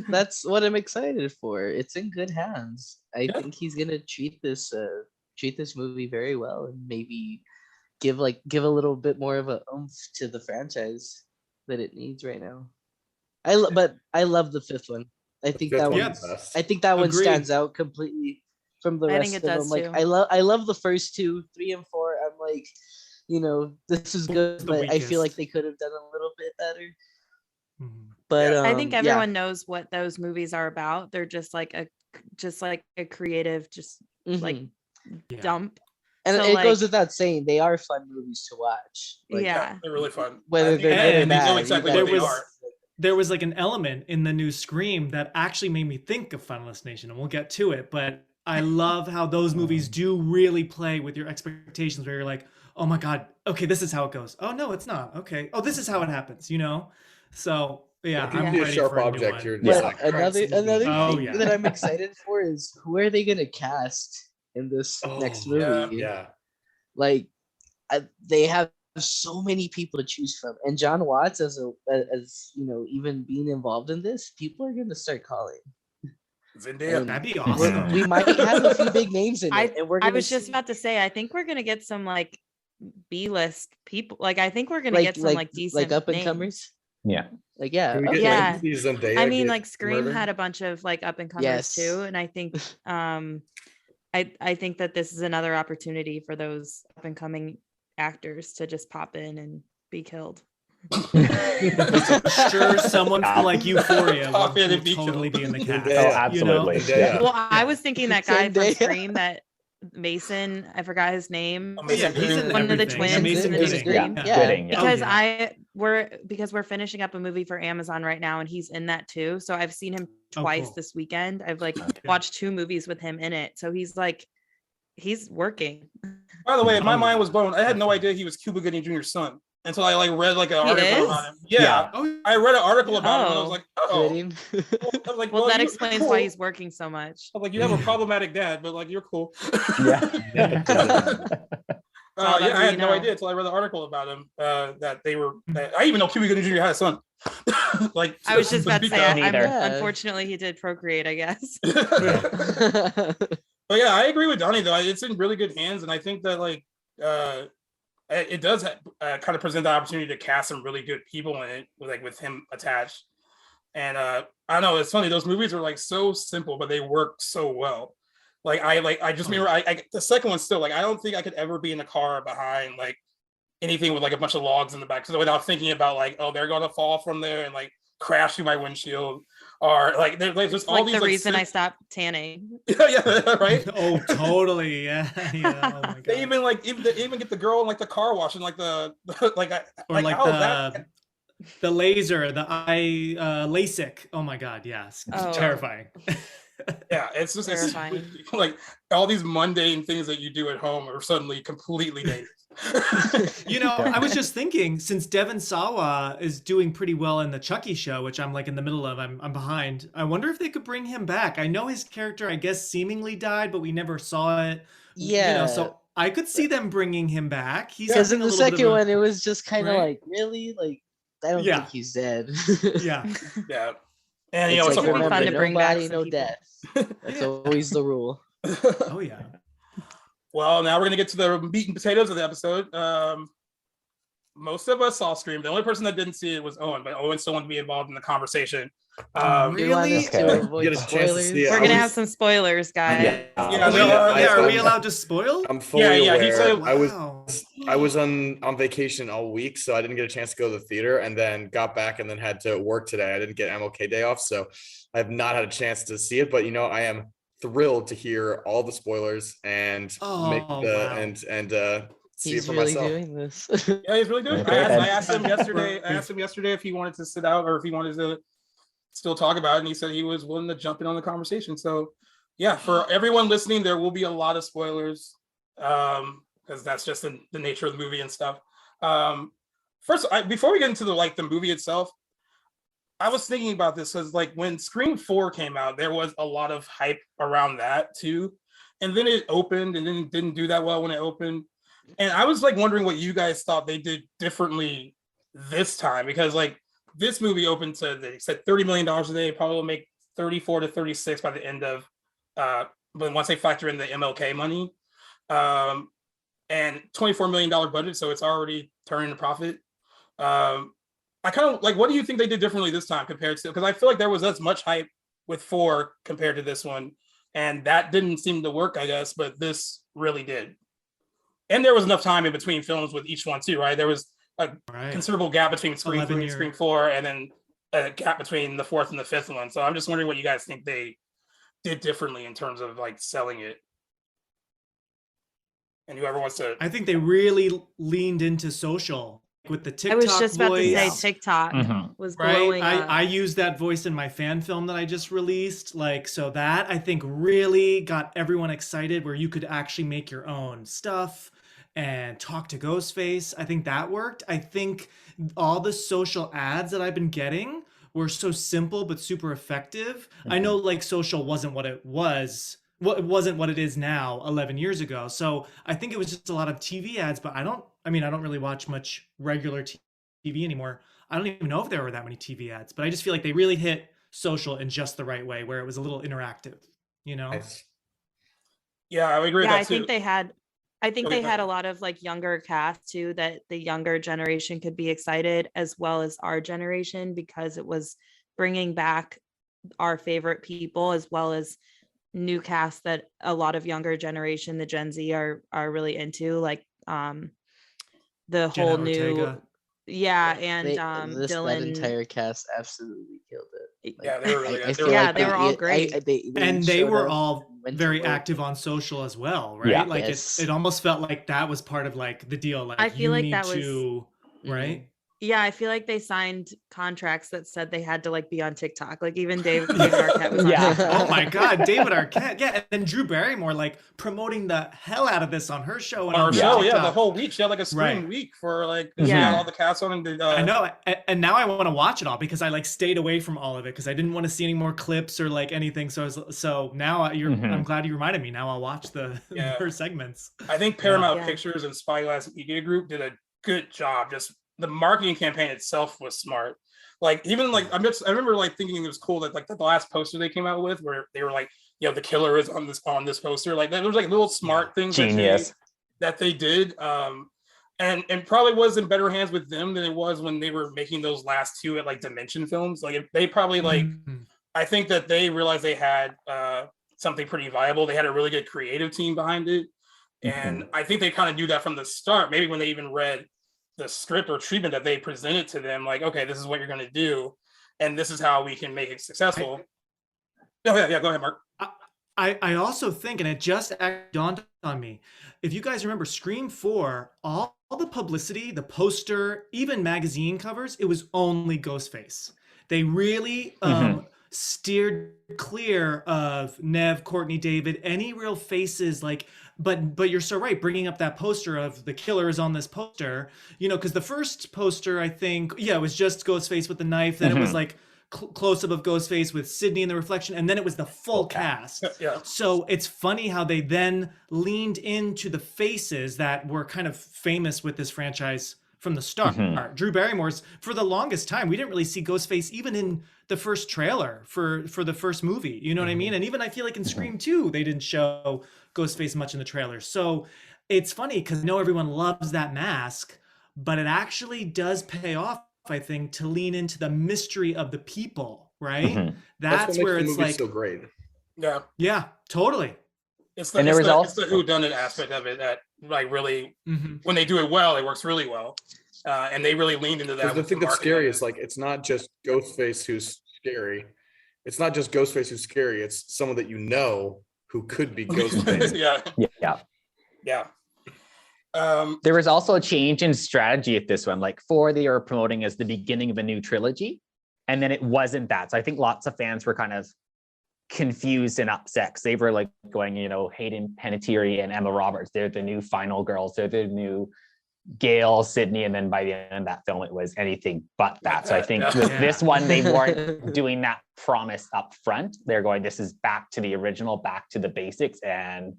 That's what I'm excited for. It's in good hands. I
Yeah.
think he's gonna treat this movie very well and maybe give a little bit more of a oomph to the franchise that it needs right now. But I love the fifth one. I think
fifth
that
one's
one.
the best.
I think that one
Agreed.
stands out completely from the
I
rest
think
of
it
them.
does
Like
too.
I love the first two, 3 and 4. I'm like, this is good,
the
but I feel like
weakest.
they could have done a little bit better.
Mhm.
But
Yeah.
I think
yeah.
everyone knows what those movies are about. They're just like a creative, just like
Mhm.
Yeah.
dump.
And
so,
it goes
like-
without saying they are fun movies to watch. Like,
Yeah.
They're really fun.
whether
I think
they're good or
and
they know
bad,
exactly
you
what
there
they
was-
are.
There was like an element in the new Scream that actually made me think of Finalist Nation, and we'll get to it. But I love how those movies do really play with your expectations, where you're like, "Oh my god, okay, this is how it goes. Oh no, it's not. Okay, oh this is how it happens." So yeah,
If you
I'm
see a
ready
sharp
for a new
object,
one.
you're
But
just like,
another
Oh,
thing
yeah.
that I'm excited for is who are they gonna cast in this next
oh,
movie?
yeah.
Like they have so many people to choose from, and John Watts as even being involved in this, people are gonna start calling.
Zendaya.
And
That'd be
we're-
awesome.
we might have a few big names in it, and we're
I
gonna
was just
see-
about to say, I think we're gonna get some like B-list people. Like I think we're gonna
like
get some like decent
up and
names.
comers.
Yeah.
Like yeah,
Can we
okay.
get
Yeah.
can we see Zendaya
I mean,
get
like Scream
murdered?
had a bunch of like up and comers
Yes.
too, and I think I think that this is another opportunity for those up and coming actors to just pop in and be killed.
Sure, someone from like Euphoria
Pop in
will
and be
totally
killed.
be in the cast.
Yeah,
Oh,
you know?
absolutely.
Zendaya.
Yeah.
Well, I was thinking that guy from
Zendaya.
Scream, that Mason, I forgot his name.
Oh, Mason
Yeah, he's in
Gooding.
One of the
everything.
twins
Yeah, Mason
in
Gooding.
Scream.
Yeah.
Gooding, yeah.
Because
yeah.
we're finishing up a movie for Amazon right now, and he's in that too. So I've seen him
Oh,
twice
cool.
this weekend. I've like
Okay.
watched 2 movies with him in it. So he's working.
By the way, my
Oh,
mind
yeah.
was blown. I had no idea he was Cuba Gooding Jr.'s son until I like read like an
He
article
is?
about him. Yeah.
Oh,
I read an article about him and I was
Oh.
like, oh.
Gooding.
I was like,
Well, that
you're
explains
cool.
why he's working so much.
I was like, you have a problematic dad, but like you're cool.
Yeah.
all
Yeah,
that
I
we
had no
know.
idea until I read the article about him. That I even know Cuba Gooding Jr. had a son. Like
I was just about to say,
Neither.
unfortunately, he did procreate, I guess.
But yeah, I agree with Donnie though. It's in really good hands, and I think that like it does kind of present the opportunity to cast some really good people in it, with him attached. And I don't know, it's funny. Those movies are like so simple, but they work so well. I just remember the second one still, like I don't think I could ever be in a car behind like anything with like a bunch of logs in the back, so without thinking about like, oh, they're gonna fall from there and like crash through my windshield, or like there's just
It's
all
like
these
the reason I
sim-
stopped tanning.
yeah, right.
Oh, totally. Yeah. Yeah. Oh my god.
They even get the girl in like the car wash and like the like
Or like
how is that?
the laser, the eye LASIK. Oh my god, yes.
Oh.
Terrifying.
Yeah, it's just
Terrifying.
like all these mundane things that you do at home are suddenly completely dangerous.
You know, I was just thinking, since Devon Sawa is doing pretty well in the Chucky show, which I'm like in the middle of, I'm behind. I wonder if they could bring him back. I know his character, I guess, seemingly died, but we never saw it.
Yeah.
You know, so I could see them bringing him back. He's
Because
having
in
a
the
little bit
second
of a-
one, it was just kind of
Right?
like, really? Like, I don't
Yeah.
think he's dead.
Yeah.
Yeah, and you know
It's
it's
like,
It'd be fun
remember,
to
no
bring back
body,
some
no
people.
death. That's
Yeah.
always the rule.
Oh yeah.
Well, now we're gonna get to the meat and potatoes of the episode. Most of us saw Scream. The only person that didn't see it was Owen, but Owen still wanted to be involved in the conversation.
Do you want
Really?
us to
Okay.
avoid
Get a chance to
spoilers?
see it.
We're
I
gonna
was-
have some spoilers, guys.
Yeah,
Are we,
no,
are we
I'm-
allowed to spoil?
I'm fully
Yeah, he
aware.
said-
Wow.
I was on vacation all week, so I didn't get a chance to go to the theater, and then got back and then had to work today. I didn't get MLK Day off, so I have not had a chance to see it. But I am thrilled to hear all the spoilers and see
wow.
it
He's
for
really
myself.
doing this.
Yeah, he's really doing it.
Okay,
I asked him yesterday. I
We're-
asked him yesterday if he wanted to sit out or if he wanted to still talk about it, and he said he was willing to jump in on the conversation. So, yeah, for everyone listening, there will be a lot of spoilers, because that's just the nature of the movie and stuff. First, before we get into the movie itself, I was thinking about this because when Scream 4 came out, there was a lot of hype around that too, and then it opened and then it didn't do that well when it opened. And I was wondering what you guys thought they did differently this time, because this movie opened to, they said $30 million a day, probably will make 34 to 36 by the end of but once they factor in the MLK money, and $24 million budget, so it's already turning a profit. I kind of what do you think they did differently this time compared to, because I feel like there was as much hype with 4 compared to this one, and that didn't seem to work, I guess, but this really did. And there was enough time in between films with each one too, right? There was a
Right.
considerable gap between Scream
11
3 and
year.
Scream 4, and then a gap between the 4th and the 5th one. So I'm just wondering what you guys think they did differently in terms of like selling it. And whoever wants to,
I think they really leaned into social with the TikTok
I was just about
voice.
to say TikTok
Mhm.
was
Right,
blowing up.
I used that voice in my fan film that I just released, like, so that I think really got everyone excited, where you could actually make your own stuff and talk to Ghostface. I think that worked. I think all the social ads that I've been getting were so simple but super effective. I know like social wasn't what it was. Well, it wasn't what it is now 11 years ago. So I think it was just a lot of TV ads, but I don't really watch much regular TV anymore. I don't even know if there were that many TV ads, but I just feel like they really hit social in just the right way, where it was a little interactive, you know?
Nice.
yeah, I would agree with
Yeah,
that
I think
too.
they had I think
Okay,
they had a
Megan.
lot of like younger cast too, that the younger generation could be excited, as well as our generation, because it was bringing back our favorite people, as well as new cast that a lot of younger generation, the Gen Z, are really into, like the
Jenna
whole new
Ortega.
and
That
Dylan.
entire cast absolutely killed it.
Yeah, they were really good.
feel
Yeah,
like
they were all
I-
great.
And they
showed
were
up
all
and went to
very
work.
active on social as well, right?
Yeah.
Like
Yes.
it almost felt like that was part of like the deal. Like
I feel
you
like
need
that was-
to, right?
Yeah, I feel like they signed contracts that said they had to like be on TikTok. Like even David Arquette was on
Yeah.
TikTok.
Oh my God, David Arquette, yeah, and then Drew Barrymore like promoting the hell out of this on her show. And
On our
on
show, yeah, the
TikTok.
whole week. She had like a Scream
Right.
week for like,
Mhm.
she
Yeah.
got all the cast on and did,
I know, and now I want to watch it all because I like stayed away from all of it because I didn't want to see any more clips or like anything. So now
Mhm.
I'm glad you reminded me. Now I'll watch the
Yeah.
her segments.
I think Paramount
Yeah.
Pictures and Spyglass Media Group did a good job. Just the marketing campaign itself was smart. Like even like I remember like thinking it was cool that like the last poster they came out with, where they were like, you know, the killer is on this poster. Like there was like little smart things
Genius.
that they did. And probably was in better hands with them than it was when they were making those last two at like Dimension Films. Like they probably like,
Mhm.
I think that they realized they had something pretty viable. They had a really good creative team behind it. And I think they kind of knew that from the start, maybe when they even read the script or treatment that they presented to them, like, okay, this is what you're going to do. And this is how we can make it successful. Oh, yeah, go ahead, Mark.
I also think, and it just dawned on me, if you guys remember Scream 4, all the publicity, the poster, even magazine covers, it was only Ghostface. They really steered clear of Nev, Courtney, David, any real faces like, but you're so right, bringing up that poster of the killer is on this poster, you know, because the first poster, I think, yeah, it was just Ghostface with the knife, then it was like close-up of Ghostface with Sydney in the reflection, and then it was the full cast.
Yeah.
So it's funny how they then leaned into the faces that were kind of famous with this franchise from the start. Drew Barrymore's, for the longest time, we didn't really see Ghostface even in the first trailer for the first movie. You know what I mean? And even I feel like in Scream 2, they didn't show Ghostface much in the trailer. So it's funny because I know everyone loves that mask, but it actually does pay off, I think, to lean into the mystery of the people, right? That's
what
where
makes
it's
the movie
like,
so great.
Yeah.
yeah, totally.
It's the,
And there
it's
was
the, it's the whodunit aspect of it that like really,
Mhm.
when they do it well, it works really well. And they really leaned into that.
Because the
with
thing that's
marketing
scary
of
is
it.
like it's not just Ghostface who's scary. It's not just Ghostface who's scary. It's someone that you know who could be Ghostface.
yeah,
Yeah.
yeah.
There was also a change in strategy at this one. Like 4, they were promoting as the beginning of a new trilogy, and then it wasn't that. So I think lots of fans were kind of confused and upset because they were like going, you know, Hayden Panettiere and Emma Roberts, they're the new final girls, they're the new Gail, Sydney, and then by the end of that film, it was anything but that. So I think
Yeah.
with
Yeah.
this one, they weren't doing that promise up front. They're going, this is back to the original, back to the basics, and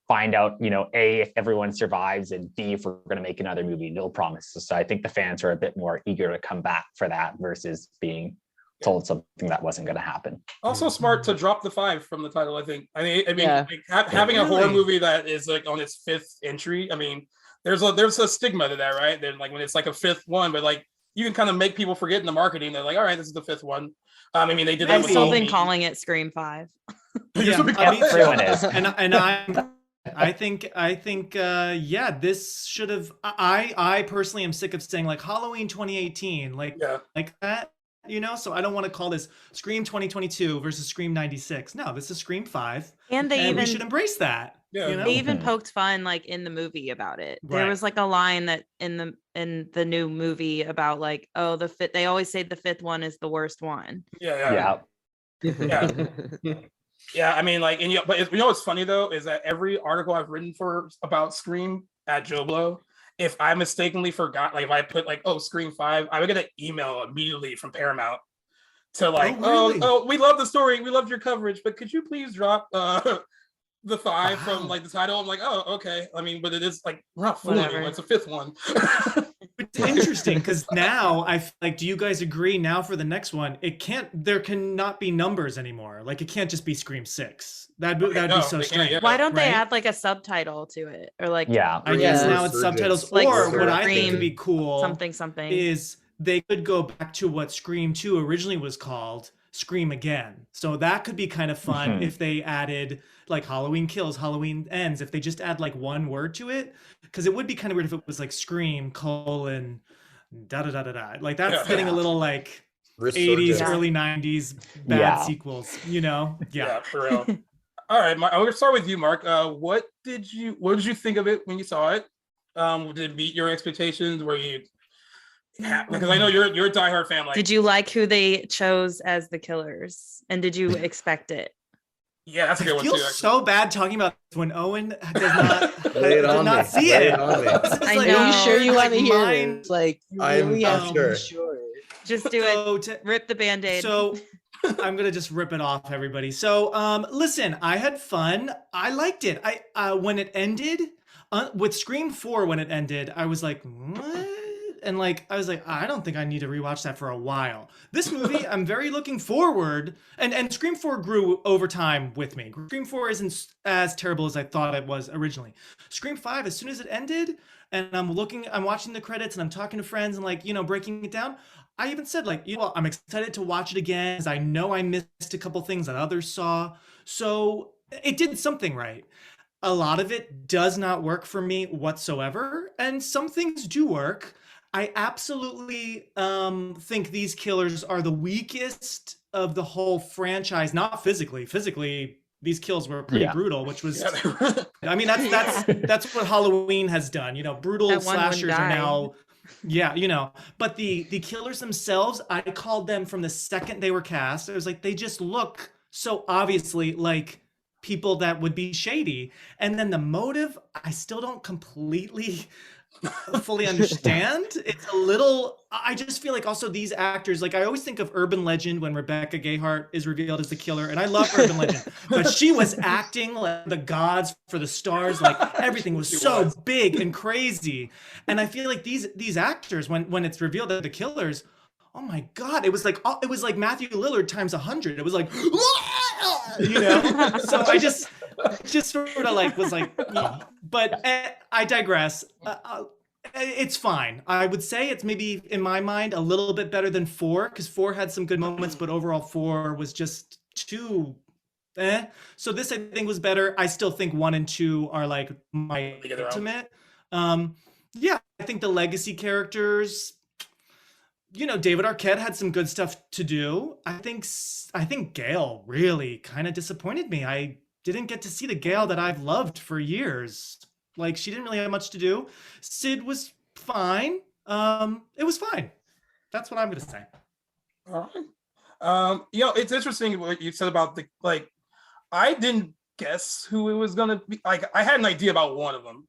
find out, you know, A, if everyone survives, and B, if we're going to make another movie, no promises. So I think the fans are a bit more eager to come back for that versus being told something that wasn't going to happen.
Also smart to drop the 5 from the title. I think. I mean,
Yeah.
like, having a horror
Really?
movie that is like on its 5th entry. I mean, there's a stigma to that, right? Then like when it's like a 5th one, but like you can kind of make people forget in the marketing. They're like, all right, this is the 5th one. I mean, they did that
I've
with
still been
Halloween.
calling it Scream 5.
You still be
I mean,
calling it-
Everyone is.
and I think yeah, this should have I personally am sick of saying like Halloween 2018 like that, you know, so I don't want to call this Scream 2022 versus Scream 96. No, this is Scream 5
And they
and we
even
should embrace that.
Yeah.
You know?
they even
Mhm.
poked fun like in the movie about it. There
Right.
was like a line that in the new movie about like, oh, they always say the 5th one is the worst one.
Yeah. Yeah, I mean, like, and but you know what's funny though is that every article I've written about Scream at Joe Blow, if I mistakenly forgot, like if I put like, oh, Scream 5, I would get an email immediately from Paramount to like,
really?
oh, we love the story, we loved your coverage, but could you please drop the 5 from
Wow.
like the title? I'm like, oh, okay. I mean, but it is like, we're not fooling you.
Whatever.
It's a 5th one.
It's interesting because now I feel like, do you guys agree now for the next one? There cannot be numbers anymore. Like it can't just be Scream 6. That'd
Okay,
be
no,
so
they can't,
strange.
yeah.
Why don't they
Right?
add like a subtitle to it or like
Yeah.
I guess
Yeah.
now it's subtitles.
Like
Or what I think
Scream
would be cool
something?
is they could go back to what Scream 2 originally was called, Scream Again. So that could be kind of fun
Mhm.
if they added like Halloween Kills, Halloween Ends, if they just add like one word to it. Because it would be kind of weird if it was like Scream : da da da da da. Like that's
Yeah.
getting a little like 80s,
Resurgence.
early 90s bad
Yeah.
sequels, you know? Yeah.
For real. All right, I'm gonna start with you, Mark. What did you think of it when you saw it? Did it meet your expectations? Were you because I know you're a diehard fan. Like,
Did you like who they chose as the killers? And did you expect it?
yeah, that's a good
I
one
feel
too. Actually.
so bad talking about this when Owen does not,
Lay it
does
on
not
me.
see
Lay
it.
it on me.
This is
I
like,
know.
Are you sure you want to hear
mine-
it? Like, you
I'm
really have to
sure.
be sure.
Just do it.
So to-
Rip the band-aid.
So I'm gonna just rip it off, everybody. So listen, I had fun. I liked it. I when it ended with Scream 4, when it ended, I was like, what? And like I was like, I don't think I need to rewatch that for a while. This movie, I'm very looking forward. And Scream 4 grew over time with me. Scream 4 isn't as terrible as I thought it was originally. Scream 5, as soon as it ended, and I'm watching the credits and I'm talking to friends and like, you know, breaking it down. I even said like, you know, I'm excited to watch it again because I know I missed a couple things that others saw. So it did something right. A lot of it does not work for me whatsoever, and some things do work. I absolutely think these killers are the weakest of the whole franchise, not physically. Physically, these kills were pretty
Yeah.
brutal, which was
Yeah.
I mean, that's what Halloween has done. You know, brutal
That one wouldn't
slashers are
die.
now, yeah, you know. But the killers themselves, I called them from the second they were cast. It was like they just look so obviously like people that would be shady, and then the motive, I still don't completely fully understand. It's a little. I just feel like also these actors, like I always think of Urban Legend when Rebecca Gayheart is revealed as the killer, and I love Urban Legend, but she was acting like the gods for the stars, like everything was
She
so
was.
big and crazy. And I feel like these actors, when it's revealed that the killers, oh my god, it was like Matthew Lillard times 100. It was like, you know. So I just sort of like was like, but I digress. It's fine. I would say it's maybe in my mind a little bit better than 4 because 4 had some good moments, but overall 4 was just too. So this I think was better. I still think 1 and 2 are like my
They get their own.
ultimate. Yeah, I think the legacy characters. You know, David Arquette had some good stuff to do. I think Gail really kind of disappointed me. I didn't get to see the Gail that I've loved for years. Like she didn't really have much to do. Sid was fine. It was fine. That's what I'm gonna say.
All right. You know, it's interesting what you said about the like. I didn't guess who it was gonna be. Like, I had an idea about one of them.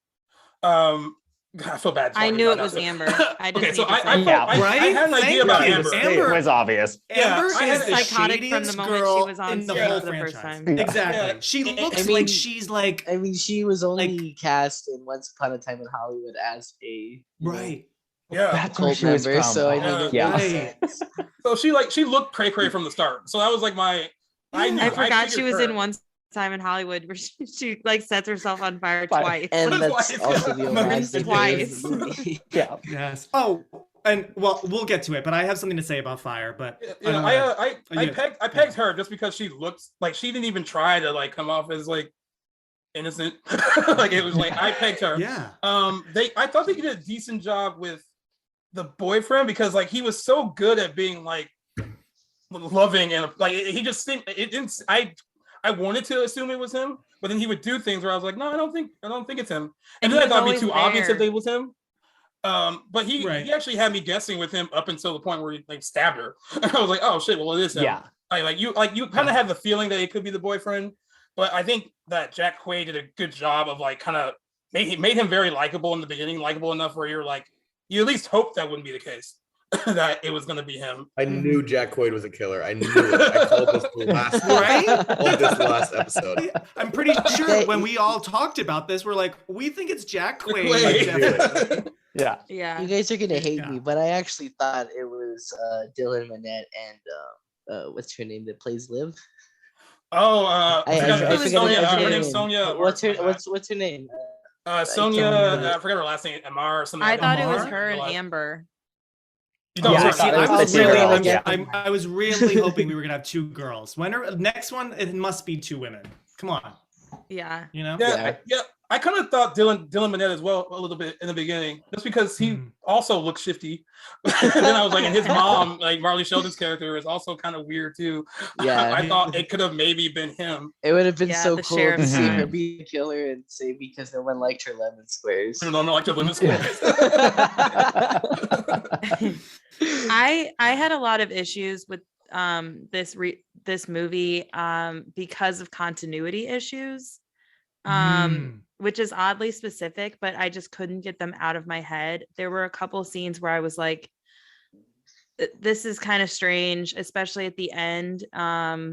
I feel bad.
I
talking
knew
about
it was
that.
Amber. I didn't
Okay, so
need to say
I
it.
Yeah.
had an idea
Thank
about
you.
Amber.
Amber-
It was obvious.
Yeah,
Amber
I
is
had-
the
Psychotic from the
shadiest
moment she
girl
was on
in the
screen
whole
for the first
franchise.
time.
Exactly.
Yeah.
She
I
looks
mean-
like she's like
I mean, she was only cast in Once Upon a Time in Hollywood as a you know,
right.
Yeah.
That's where
cult
she was
member.
from.
So I mean, it
Yeah.
makes sense.
So she looked cray from the start. So that was like my. I knew.
I forgot she
figured
was
her.
in One Time in Hollywood where she like sets herself on fire
Fire.
twice.
And
That's
that's
why-
also the homage they gave
Twice.
in the movie.
Yeah.
Yes. Oh, and well, we'll get to it, but I have something to say about Fire. But
You know, I
yeah.
pegged her just because she looks like she didn't even try to like come off as like innocent. Like it was like I pegged her.
Yeah.
I thought they did a decent job with the boyfriend because like he was so good at being like loving and like he just seemed it didn't I wanted to assume it was him, but then he would do things where I was like, no, I don't think it's him. And
And
then
he
I thought
was
it'd be too
always
obvious if
there.
they was him. But he actually had me guessing with him up until the point where he like stabbed her. I was like, oh shit, well it is him.
Yeah.
Like you kind of have the feeling that it could be the boyfriend, but I think that Jack Quaid did a good job of like kind of made him very likable in the beginning, likable enough where you're like you at least hope that wouldn't be the case. That it was going to be him.
I knew Jack Quaid was a killer. I knew it. I called this the last
Right?
of this last episode.
I'm pretty sure when we all talked about this, we're like, we think it's Jack Quaid.
Quaid.
Definitely.
Yeah.
Yeah.
You guys are gonna hate
Yeah.
me, but I actually thought it was Dylan Minnette and what's her name that plays Liv?
Oh,
I
forgot-
forget
Sonia.
her
Her
name.
name's Sonia.
What's her name?
Sonia?
don't know.
I forgot her last name. Amar or something.
I
like
thought
that.
it was
Amar?
her and
Like-
Amber.
No,
Yeah, I
sorry.
thought it was the
really,
serial, yeah.
I was really hoping we were gonna have two girls. Next one, it must be two women. Come on,
Yeah.
you know?
Yeah. I kind of thought Dylan Minnette as well a little bit in the beginning, just because he also looks shifty. And then I was like, and his mom, like Marley Sheldon's character, is also kind of weird too.
Yeah.
I thought it could have maybe been him.
It would have been
Yeah,
so
the
cool
sheriff.
to see her
Mhm.
be a killer and say because no one liked her lemon squares.
I don't know, like the women's school.
I had a lot of issues with this movie because of continuity issues. Which is oddly specific, but I just couldn't get them out of my head. There were a couple scenes where I was like, this is kind of strange, especially at the end. I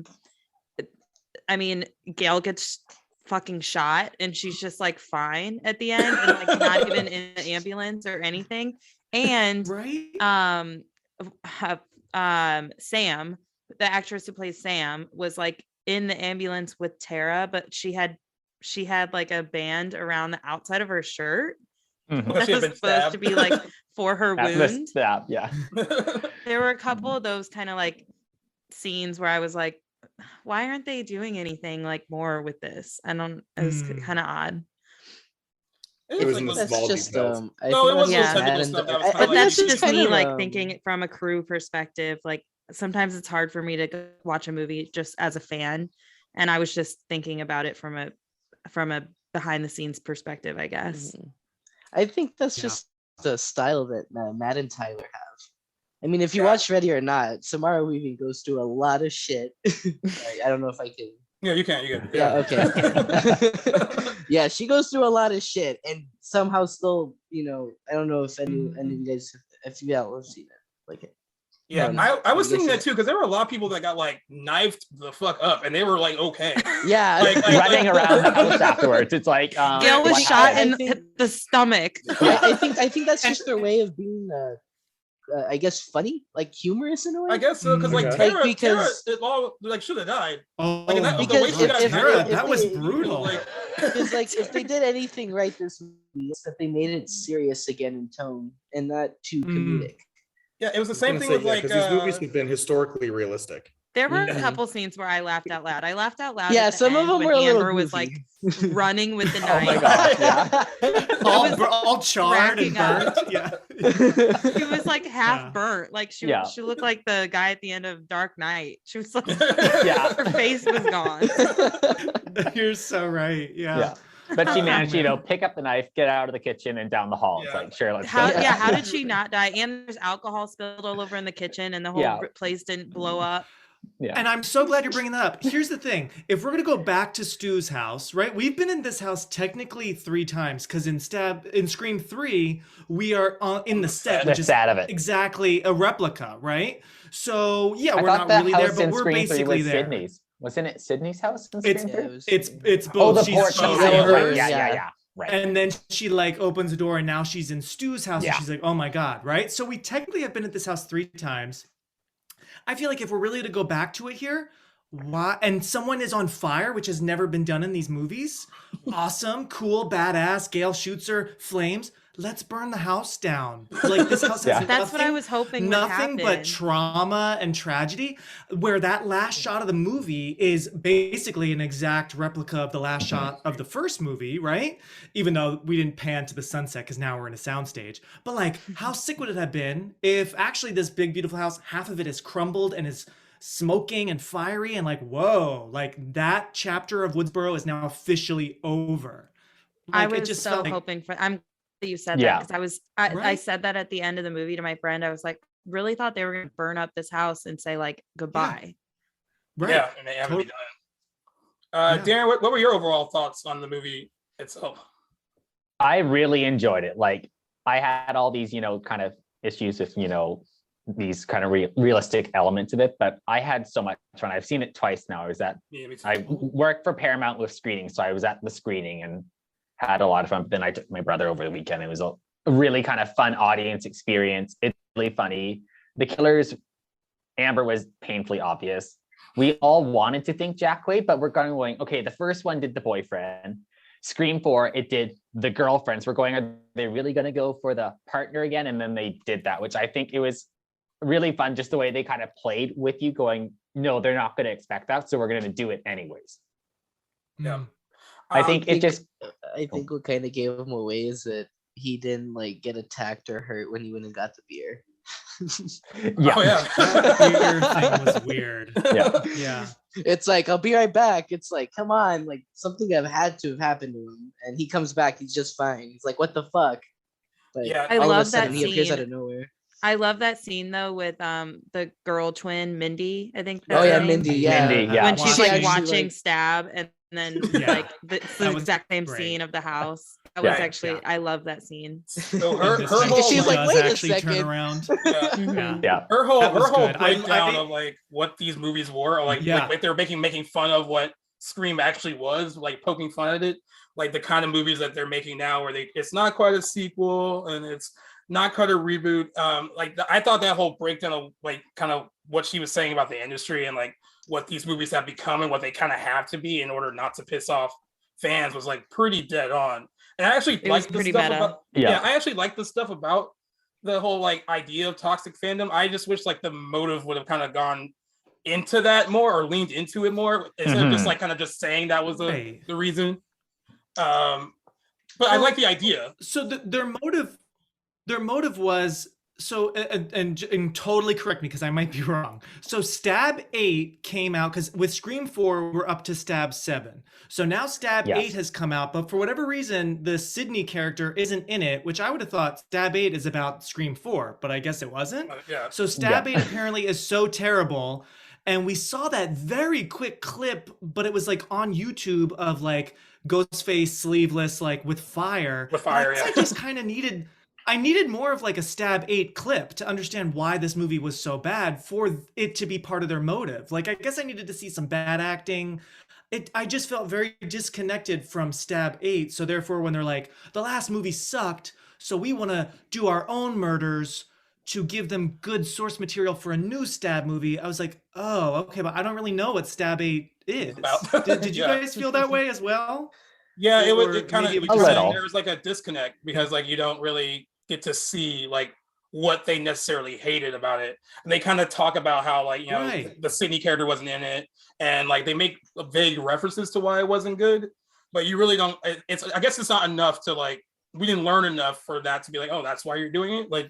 mean, Gail gets fucking shot and she's just like fine at the end and like not even in an ambulance or anything. And
Right?
Sam, the actress who plays Sam, was like in the ambulance with Tara, but she had like a band around the outside of her shirt
Mhm.
that
She had
was
been
supposed to
stabbed.
be like for her
That
wound.
missed that, yeah.
There were a couple of those kind of like scenes where I was like, why aren't they doing anything like more with this? It was kind of odd.
It was in the
That's
small
just
details.
I
No,
think
it wasn't
that's
the
technical
bad
stuff
and-
that was
I- I
kinda
But
think
that's
it's
just
kind
me
of,
like thinking it from a crew perspective. Like sometimes it's hard for me to watch a movie just as a fan. And I was just thinking about it from a behind the scenes perspective, I guess.
I think that's
Yeah.
just the style that Matt and Tyler have. I mean, if you
Yeah.
watch Ready or Not, Samara Weaving goes through a lot of shit. Like, I don't know if I can.
Yeah, you can.
Yeah, okay. Yeah, she goes through a lot of shit and somehow still, I don't know if any of you guys, if you have seen it. Like,
Yeah,
No,
I was
you
thinking
guys
that too because there were a lot of people that got like knifed the fuck up and they were like okay.
yeah.
Like-
Running around the house afterwards. It's like
Gail was
what
shot
happened?
in the stomach.
I think that's just their way of being, I guess, funny, like humorous in a way.
I guess so because like
Okay.
Tara,
Because-
Tara, it all like should have died.
Oh,
Like, that-
my
the way
Because
she
God,
got
if-
Tara,
if
that was
they-
brutal.
Like,
Because like if they did anything right this movie, it's that they made it serious again in tone and not too comedic.
yeah, it was the
I was
same
gonna
thing
say,
with
yeah,
like
'cause these movies have been historically realistic.
There were a
Mhm.
couple scenes where I laughed out loud. I laughed out loud.
Yeah,
at the
some of
end
them
when
were a little
Amber was
goofy.
like running with the
Oh my
knife.
gosh, yeah.
all,
was
all charred and
cracking up.
burnt. Yeah.
She was like half
Yeah.
burnt. Like she
Yeah.
she looked like the guy at the end of Dark Knight. She was like
Yeah.
her face was gone.
You're so right. Yeah.
Yeah. But she managed to, pick up the knife, get out of the kitchen and down the hall. It's
Yeah.
like, sure, let's
How
go.
Yeah.
how did she not die? And there's alcohol spilled all over in the kitchen and the whole
Yeah.
place didn't blow up.
Yeah.
And I'm so glad you're bringing that up. Here's the thing. If we're going to go back to Stu's house, right? We've been in this house technically 3 times because in Scream 3, we are in the set,
The
which is
sad of it.
exactly a replica, right? So, yeah,
I
we're
thought
not
that
really
house
there, but
in
we're
Scream 3
basically
was
there.
Sydney's. Wasn't it Sydney's house in
It's-
Scream 3?
Yeah, it was-
It's
Oh,
both.
the
She's
porch.
oh,
Yeah,
yeah,
right.
yeah.
Yeah. Right.
And then she like opens the door and now she's in Stu's house
Yeah.
and she's like, oh my God, right? So we technically have been at this house 3 times. I feel like if we're really to go back to it here, why? And someone is on fire, which has never been done in these movies. Awesome, cool, badass. Gail shoots her, flames. let's burn the house down. Like this house
Yeah.
has
That's what I
nothing-
was hoping would
nothing but
happen.
trauma and tragedy, where that last shot of the movie is basically an exact replica of the last shot of the first movie, right? Even though we didn't pan to the sunset because now we're in a soundstage. But like, how sick would it have been if actually this big beautiful house, half of it is crumbled and is smoking and fiery, and like, whoa, like that chapter of Woodsboro is now officially over.
I
Like, it
was
just
so
felt like-
hoping for. I'm glad you said
Yeah.
that because I
Right?
said that at the end of the movie to my friend. I was like, really thought they were going to burn up this house and say like goodbye.
Right.
Yeah, and they haven't
Tot-
done.
Yeah.
Darren, what were your overall thoughts on the movie itself?
I really enjoyed it. Like I had all these, kind of issues with, these kind of realistic elements of it, but I had so much fun. I've seen it twice now.
Yeah, me too.
I worked for Paramount with screening, so I was at the screening and had a lot of fun. But then I took my brother over the weekend. It was a really kind of fun audience experience. It's really funny. The killers, Amber was painfully obvious. We all wanted to think Jack Quaid, but we're going, okay, the first one did the boyfriend. Scream 4, it did the girlfriends. We're going, are they really going to go for the partner again? And then they did that, which I think it was really fun, just the way they kind of played with you going, no, they're not going to expect that, so we're going to do it anyways.
Yeah.
Mm.
I think it just,
I think what kind of gave him away is that he didn't like get attacked or hurt when he went and got the beer.
yeah.
Oh yeah.
That beer thing was weird.
Yeah.
Yeah.
It's like, I'll be right back. It's like, come on, like something have had to have happened to him. And he comes back, he's just fine. He's like, what the fuck? But
Yeah.
I
all of a
love
sudden,
that
he appears out
scene.
of nowhere.
I love that scene though with the girl twin Mindy. I think.
Oh
that's
yeah,
her name.
Mindy. Yeah.
Mindy, yeah.
When she's
She
like
actually,
watching
like-
Stab, and then
Yeah.
like it's the
That was
exact same
great.
scene of the house. That
Yeah.
was actually
Yeah.
I love that scene.
So her
And this
her
time
whole
she's like,
does
wait a
actually turn
second.
around.
yeah,
Mhm.
Yeah.
her whole
That was good.
breakdown
I-
of like what these movies were, or like,
Yeah.
like they were making fun of what Scream actually was, like poking fun at it, like the kind of movies that they're making now, where it's not quite a sequel and it's not quite a reboot. I thought that whole breakdown of like kind of what she was saying about the industry and like what these movies have become and what they kind of have to be in order not to piss off fans was like pretty dead on. And I actually
It was
like the
pretty
stuff
meta.
about
Yeah.
I actually like the stuff about the whole like idea of toxic fandom. I just wish like the motive would have kind of gone into that more or leaned into it more instead of just
Mhm.
like kind of just saying that was
Right.
the reason. But I like the idea.
So their motive was so and totally correct me because I might be wrong. So Stab 8 came out because with Scream 4 we're up to Stab 7. So now Stab
Yes.
8 has come out, but for whatever reason the Sydney character isn't in it, which I would have thought Stab 8 is about Scream 4, but I guess it wasn't.
Yeah.
So Stab 8 apparently is so terrible. And we saw that very quick clip, but it was like on YouTube of like Ghostface sleeveless, like with fire.
With
And
fire,
I guess
yeah.
I just kind of I needed more of like a Stab 8 clip to understand why this movie was so bad for it to be part of their motive. Like, I guess I needed to see some bad acting. I just felt very disconnected from Stab 8. So therefore, when they're like, the last movie sucked, so we want to do our own murders to give them good source material for a new Stab movie, I was like, oh, okay, but I don't really know what Stab 8 is.
About.
Did you
Yeah.
guys feel that way as well?
Yeah, it
Or
was it kind of
maybe
it was a little.
there was like a disconnect because like you don't really get to see like what they necessarily hated about it. And they kind of talk about how like, you know,
Right.
the Sydney character wasn't in it and like they make vague references to why it wasn't good, but you really don't it's I guess it's not enough to like we didn't learn enough for that to be like, oh, that's why you're doing it. Like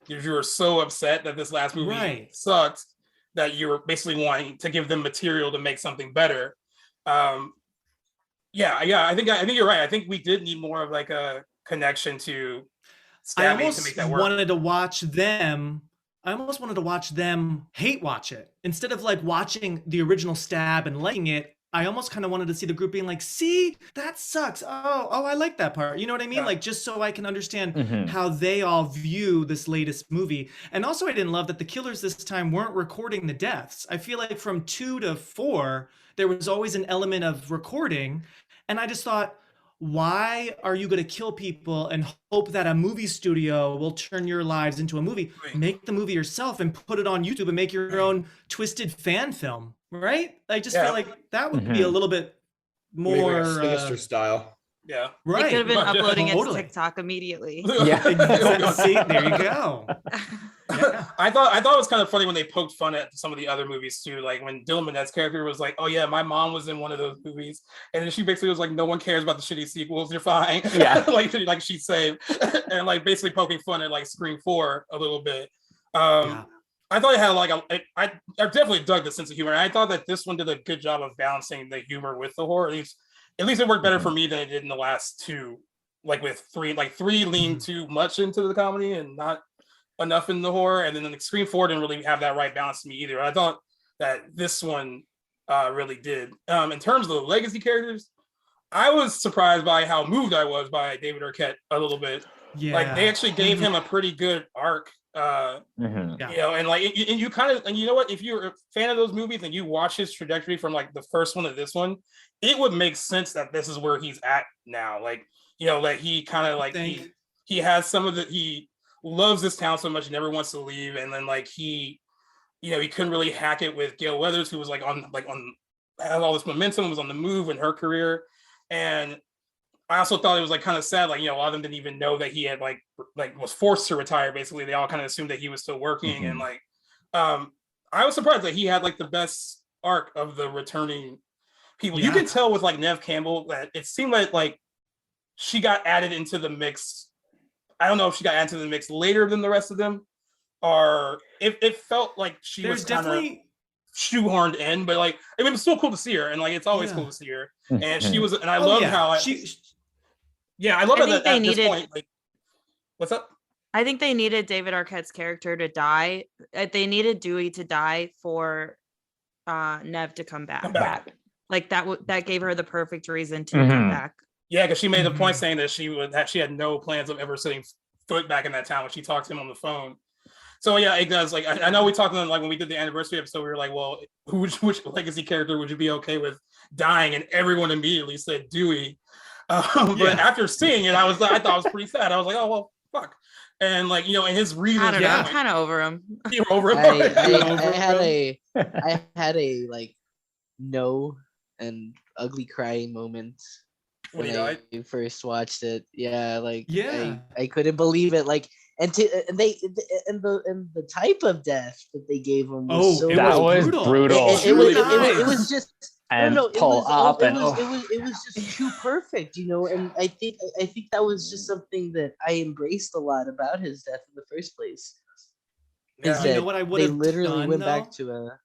you were so upset that this last movie
Right.
sucked that you were basically wanting to give them material to make something better. I think you're right. I think we did need more of like a connection to
I
Stab 8 to
almost
make that work.
wanted to watch them. I almost wanted to watch them hate watch it instead of like watching the original Stab and liking it. I almost kind of wanted to see the group being like, "See, that sucks. Oh, I like that part." You know what I mean?
Yeah.
Like just so I can understand
Mhm.
how they all view this latest movie. And also, I didn't love that the killers this time weren't recording the deaths. I feel like from 2 to 4, there was always an element of recording, and I just thought, why are you going to kill people and hope that a movie studio will turn your lives into a movie?
Right.
Make the movie yourself and put it on YouTube and make your own twisted fan film, right? I just
Yeah.
feel like that would be
Mhm.
a little bit more
Sinister style.
Yeah.
Right.
They could have been
But-
uploading it to
Totally.
TikTok immediately.
Yeah.
See, there you go. Yeah.
I thought it was kind of funny when they poked fun at some of the other movies too. Like when Dylan Minette's character was like, "Oh yeah, my mom was in one of those movies," and then she basically was like, "No one cares about the shitty sequels. You're fine."
Yeah.
like she said, and like basically poking fun at like Scream 4 a little bit.
Yeah.
I thought it had like I definitely dug the sense of humor. I thought that this one did a good job of balancing the humor with the horror. At least it worked better for me than it did in the last two. Like with three leaned too much into the comedy and not enough in the horror. And then the Scream 4 didn't really have that right balance to me either. I thought that this one really did. In terms of the legacy characters, I was surprised by how moved I was by David Arquette a little bit.
Yeah.
Like they actually gave him a pretty good arc.
Mhm.
Yeah.
You know, and like and you kind of, and you know what, if you're a fan of those movies and you watch his trajectory from like the first one to this one, it would make sense that this is where he's at now. Like, you know, like he kind of like he has some of the, he loves this town so much and never wants to leave, and then like he, you know, he couldn't really hack it with Gail Weathers, who was like on had all this momentum, was on the move in her career. And I also thought it was like kind of sad, like, you know, a lot of them didn't even know that he had like was forced to retire. Basically, they all kind of assumed that he was still working. And like, I was surprised that he had like the best arc of the returning people. You
Yeah.
can tell with like Nev Campbell that it seemed like she got added into the mix. I don't know if she got added to the mix later than the rest of them, or it felt like she
There's
was kind of
definitely
shoehorned in, but like it was still cool to see her, and like it's always
Yeah.
cool to see her. And she was, and I
oh,
love
yeah.
how
she
I love
I
it
think
that
they
at this
needed-
point, like, what's up?
I think they needed David Arquette's character to die. They needed Dewey to die for Nev to come back.
Come back.
Like that gave her the perfect reason to
Mhm.
come back.
Yeah, because she made a point
Mhm.
saying that she had no plans of ever setting foot back in that town when she talked to him on the phone. So yeah, it does. Like I know we talked about, like when we did the anniversary episode, we were like, well, which legacy character would you be okay with dying? And everyone immediately said Dewey. But
Yeah.
after seeing it, I thought it was pretty sad. I was like, oh well, fuck. And like, you know, and his reasons,
I don't know.
Yeah.
I'm kind of over him.
you were over it.
I had a like no and ugly crying moment
When he
when
died?
I first watched it. Yeah, like
Yeah.
I couldn't believe it. Like and the type of death that they gave him was
Oh,
so
it
That was
brutal.
brutal.
It was,
Really
it was
nice.
just
And
no, it
pull
was,
up
it
and
was, it was just too perfect, you know. And I think that was just something that I embraced a lot about his death in the first place.
Yeah.
Is
You know
that
what I would
they
have
literally
done,
went back
though?
to a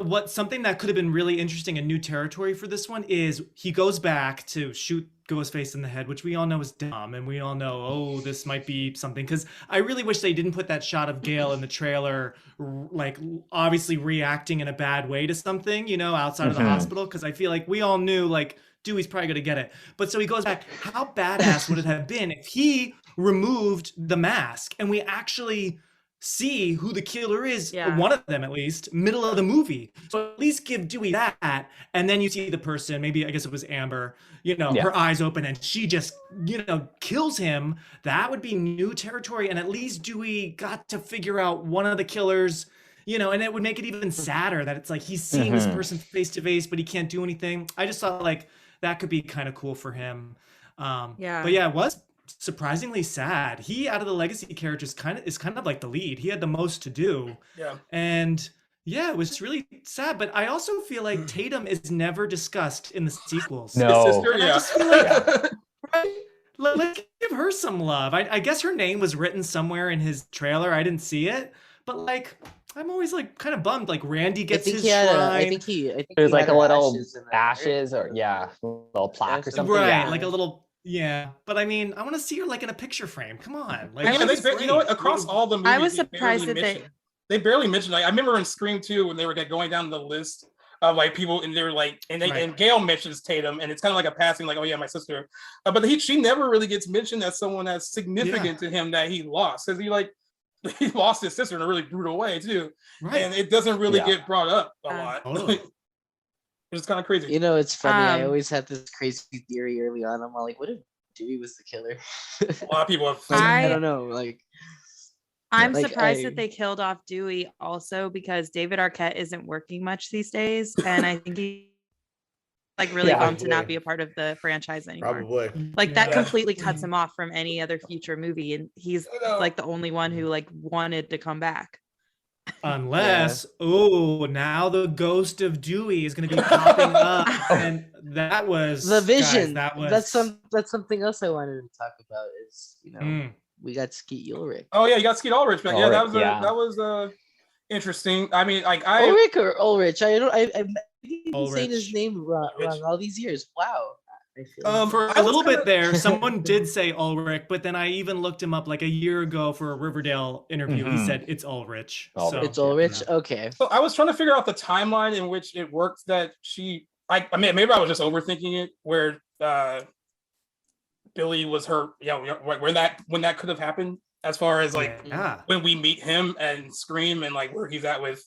What something that could have been really interesting and new territory for this one is he goes back to shoot Ghostface in the head, which we all know is dumb, and we all know, oh, this might be something. Because I really wish they didn't put that shot of Gail in the trailer, like obviously reacting in a bad way to something, you know, outside of the
Mhm.
hospital. Because I feel like we all knew, like, Dewey's probably gonna get it. But so he goes back. How badass would it have been if he removed the mask and we actually see who the killer is,
Yeah.
one of them at least, middle of the movie. So at least give Dewey that, and then you see the person, maybe I guess it was Amber, you know,
Yeah.
her eyes open and she just, you know, kills him. That would be new territory, and at least Dewey got to figure out one of the killers, you know, and it would make it even sadder that it's like he's seeing this
Mhm.
person face to face, but he can't do anything. I just thought like that could be kind of cool for him.
Yeah.
But yeah, it was surprisingly sad. He, out of the legacy characters, is kind of like the lead. He had the most to do,
Yeah.
and yeah, it was really sad. But I also feel like Tatum is never discussed in the sequels.
No.
His sister,
And I
yeah.
just feel like, right? Let's give her some love. I guess her name was written somewhere in his trailer. I didn't see it, but like I'm always like kind of bummed. Like Randy
I
gets
think
his
he had
shrine.
I think
It
he
was like
had
a little
ashes in that, right?
ashes or yeah, little plaque or
Right,
something.
Right,
Yeah.
like a little, yeah. But I mean, I want to see her like in a picture frame. Come on, like
Yeah,
she's
you know what?
great.
Across all the movies,
I was
they
surprised
barely
that they-
mentioned- they barely mentioned. Like I remember in Scream 2 when they were going down the list of like people, and they were like, and
Right.
and Gail mentions Tatum, and it's kind of like a passing, like, oh yeah, my sister, but she never really gets mentioned as someone that's significant to him that he lost, because he lost his sister in a really brutal way too,
Right.
and it doesn't really
Yeah.
get brought up a
Uh,
lot.
Totally.
It's kind of crazy.
You know, it's funny. I
Um,
always had this crazy theory early on. I'm all like, what if Dewey was the killer?
A lot of people have.
I
I-
don't know. Like,
I'm
Like,
surprised
I-
that they killed off Dewey also because David Arquette isn't working much these days, and I think like really
Yeah.
bummed to not
Probably.
be a part of the franchise anymore.
Probably.
Like that
Yeah.
completely cuts him off from any other future movie, and he's
I know.
like the only one who like wanted to come back.
Unless, now the ghost of Dewey is going to be popping up, and that was
The
guys,
Vision.
that was
That's something else I wanted to talk about. Is
Mm.
we got Skeet Ulrich.
Oh yeah, you got Skeet Ulrich, but yeah, that
Ulrich,
was
yeah.
that was interesting. I mean, like I
Ulrich or Ulrich? I've been saying his
Ulrich.
name wrong all these years. Wow. I feel
For
I
a
was
little
kinda-
bit there, someone did say Ulrich, but then I even looked him up like a year ago for a Riverdale interview. He
Mhm.
said it's Ulrich.
Ulrich.
So,
it's Ulrich.
yeah.
Okay.
So I was trying to figure out the timeline in which it worked that she I mean maybe I was just overthinking it where Billy was her when that could have happened as far as like
Yeah.
when we meet him and Scream and like where he's at with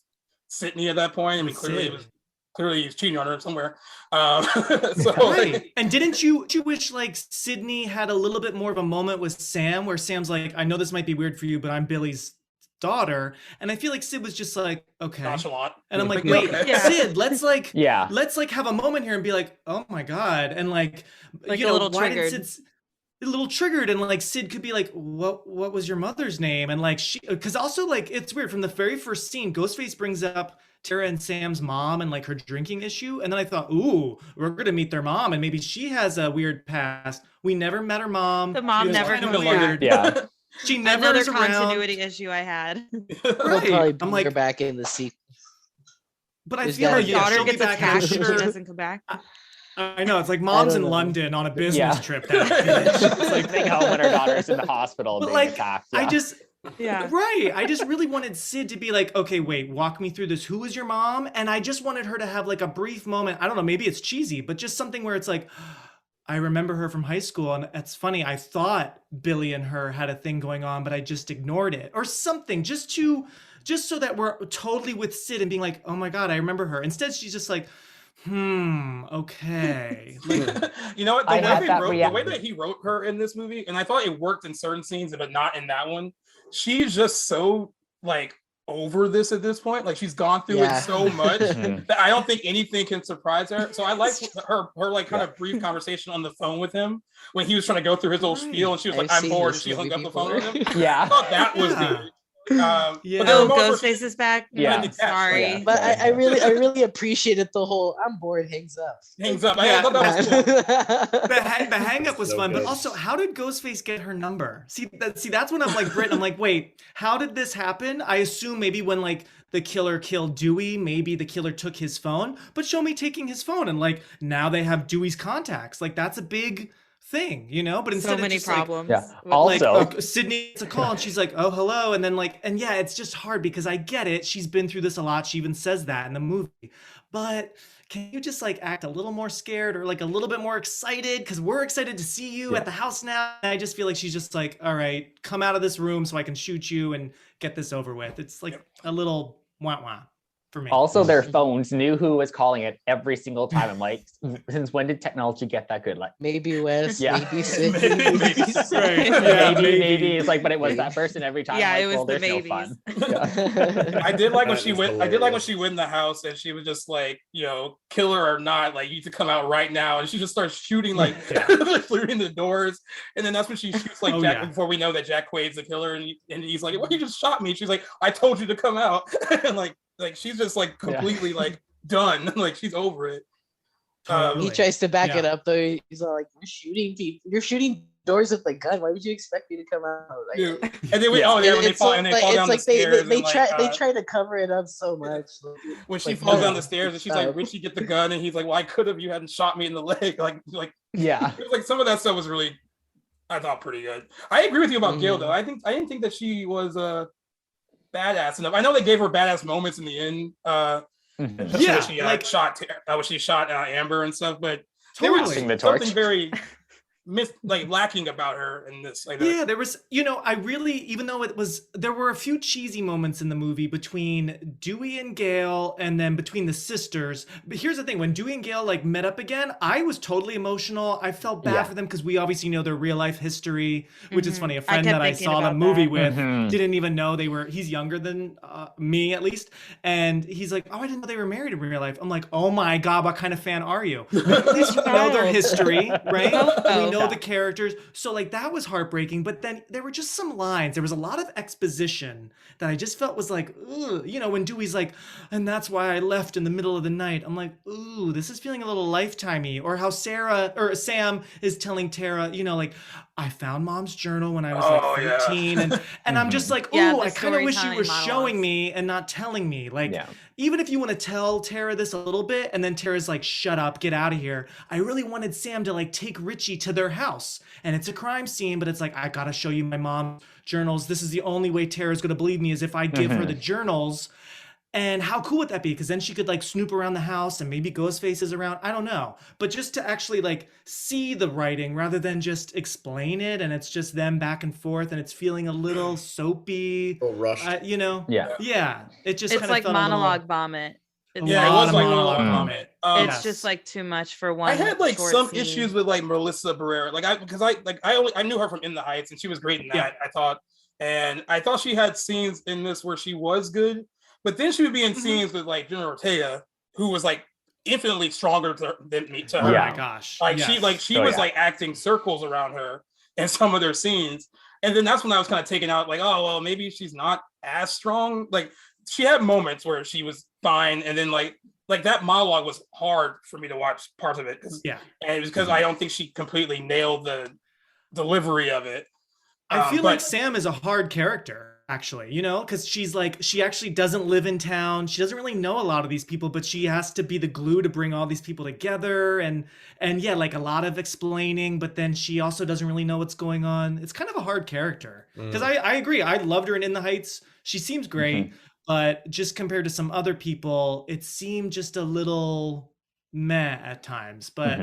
Sydney at that point. I mean
With
clearly
Sid.
clearly he's cheating on her somewhere. So
Right. And didn't you wish like Sydney had a little bit more of a moment with Sam where Sam's like, I know this might be weird for you, but I'm Billy's daughter. And I feel like Sid was just like, okay.
nonchalant.
And I'm like,
Yeah.
wait,
Okay.
Sid, let's like
Yeah.
let's like have a moment here and be like, oh my God. And like
Like
you
a
know,
little
why
triggered.
did Sid a little triggered and like Sid could be like, what was your mother's name? And like she because also like it's weird from the very first scene, Ghostface brings up Tara and Sam's mom and like her drinking issue. And then I thought, ooh, we're gonna meet their mom, and maybe she has a weird past. We never met her mom.
The mom
She was
never
kind of
comes
weird.
back.
Yeah.
She never
Another
is around.
continuity issue I had.
We'll
Right.
probably
I'm
bring
like,
her back in the sequel.
but I
There's
feel
gotta
like
be
Her
Yeah,
daughter
she'll be
gets
back. and I'm
attacked and she
sure-
doesn't come back.
I know it's like mom's
don't
in
know.
London on a business
Yeah.
trip. That bitch. It's like,
They know when her daughter's in the hospital
but
being
like,
attacked.
I
yeah.
just
Yeah.
right. I just really wanted Sid to be like, okay, wait, walk me through this. Who is your mom? And I just wanted her to have like a brief moment. I don't know, maybe it's cheesy, but just something where it's like, I remember her from high school, and it's funny. I thought Billy and her had a thing going on, but I just ignored it, or something, just so that we're totally with Sid and being like, oh my God, I remember her. Instead, she's just like, okay. Like,
You know what?
I
The
had
way,
that
the way
reaction.
that he wrote her in this movie, and I thought it worked in certain scenes, but not in that one. She's just so like over this at this point. Like she's gone through
Yeah.
it so much
Mhm.
that I don't think anything can surprise her. So I like her like kind of brief conversation on the phone with him when he was trying to go through his little spiel, and she was
I've
like, "I'm
seen
bored," and
this
she hung
movie
up the phone with
before.
him. I
Yeah.
thought that was
Yeah.
good.
Yeah.
But there
Oh,
were moments where
Ghostface is back.
Yeah.
Yeah.
Sorry.
Yeah.
But I really appreciated the whole "I'm bored" hangs up.
hangs up.
Yeah.
I thought that was cool.
The hang up was
So
fun, but
good.
also, how did Ghostface get her number? See, that's when I'm like Brit. I'm like, wait, how did this happen? I assume maybe when like the killer killed Dewey, maybe the killer took his phone. But show me taking his phone, and like now they have Dewey's contacts. Like that's a big thing, you know. But instead,
So
it's
many
just, like,
problems.
Yeah.
with,
Also-
like Sydney gets a call and she's like, oh, hello. And then like, and yeah, it's just hard because I get it. She's been through this a lot. She even says that in the movie. But can you just like act a little more scared or like a little bit more excited? Because we're excited to see you
Yeah.
at the house now. And I just feel like she's just like, all right, come out of this room so I can shoot you and get this over with. It's like a little wah wah for me.
Also, their phones knew who was calling it every single time. I'm like, since when did technology get that good? Like,
Maybe Wes.
Yeah.
Maybe Sid.
Maybe.
Right. Yeah,
maybe it's like, but it was that person every time.
Yeah,
like,
it was
well,
the
there's no
maybes.
fun. Yeah.
I did like when
That
she
is
went. I did like when
hilarious.
she went in the house and she was just like, killer or not, like you need to come out right now. And she just starts shooting, like, like shooting the doors. And then that's when she shoots like
Oh,
Jack
yeah.
before we know that Jack Quaid's the killer. And he's like, "Well, you just shot me." She's like, "I told you to come out." And like she's just like
Yeah.
completely like done. Like she's over it.
Totally.
He tries to back it
Yeah.
up though. He's all like, "You're shooting people. You're shooting doors with a gun. Why would you expect me to come out?" Like,
Dude. And then we,
Yeah.
oh yeah, when they
it's
fall
like-
and they fall down the
it's
stairs.
they
and, like,
try to cover it up so much.
when she
like,
falls
no,
down the stairs and she's like,
stop.
"Richie, get the gun," and he's like, "Well, I could have. You hadn't shot me in the leg." Like
Yeah.
it was like some of that stuff was really, I thought, pretty good. I agree with you about Gail
Mhm.
though. I didn't think that she was badass enough. I know they gave her badass moments in the end.
Mhm.
Especially
Yeah,
when she
like-
shot when she shot Amber and stuff, but there was
Totally.
The torch.
something very lacking about her in this. Like,
Yeah, there was, I really, even though there were a few cheesy moments in the movie between Dewey and Gale and then between the sisters. But here's the thing, when Dewey and Gale like met up again, I was totally emotional. I felt bad
Yeah.
for them because we obviously know their real life history, which is
Mhm.
funny. A
I
friend
kept
that I
thinking
saw the
about
movie
that.
with
Mhm.
didn't even know he's younger than me at least. And he's like, oh, I didn't know they were married in real life. I'm like, oh my God, what kind of fan are you? At least you know their history, right? We know the characters. So like that was heartbreaking, but then there were just some lines. There was a lot of exposition that I just felt was like, ugh. When Dewey's like, and that's why I left in the middle of the night. I'm like, ooh, this is feeling a little lifetimey. Or how Sam is telling Tara, like, I found Mom's journal when I was
Oh,
like
yeah.
13, and I'm just like, ooh,
Yeah, the
I kind of wish you
storytelling
were showing
monologues.
me and not telling me. Like,
Yeah.
even if you want to tell Tara this a little bit, and then Tara's like, shut up, get out of here. I really wanted Sam to like take Richie to their house. And it's a crime scene, but it's like, I gotta show you my mom's journals. This is the only way Tara's gonna believe me is if I give her the journals. And how cool would that be? Because then she could like snoop around the house and maybe Ghostface is around. I don't know. But just to actually like see the writing rather than just explain it, and it's just them back and forth, and it's feeling a little soapy.
A little rushed.
Yeah.
Yeah. It just
It's
kind of
like
felt a little-
monologue vomit. It's
Yeah, it
lot
was
of
like
monologue
monologue
vomit.
vomit.
It's
Yes.
just like too much for one.
I had like
short
some
scene.
issues with like Melissa Barrera, I knew her from In the Heights, and she was great in that. I thought she had scenes in this where she was good, but then she would be in scenes with like Jenna Ortega, who was like infinitely stronger than me to
Oh
her.
Yeah.
my gosh.
Like
Yes.
she
Oh,
was
yeah.
like acting circles around her in some of their scenes, and then that's when I was kind of taken out. Like, oh well, maybe she's not as strong. Like she had moments where she was fine, and then like that monologue was hard for me to watch parts of it.
Yeah.
And it was because I don't think she completely nailed the delivery of it.
I feel
but-
like Sam is a hard character, actually, because she actually doesn't live in town. She doesn't really know a lot of these people, but she has to be the glue to bring all these people together. And yeah, like a lot of explaining, but then she also doesn't really know what's going on. It's kind of a hard character. Because I agree. I loved her in the Heights. She seems great, but just compared to some other people, it seemed just a little meh at times. But,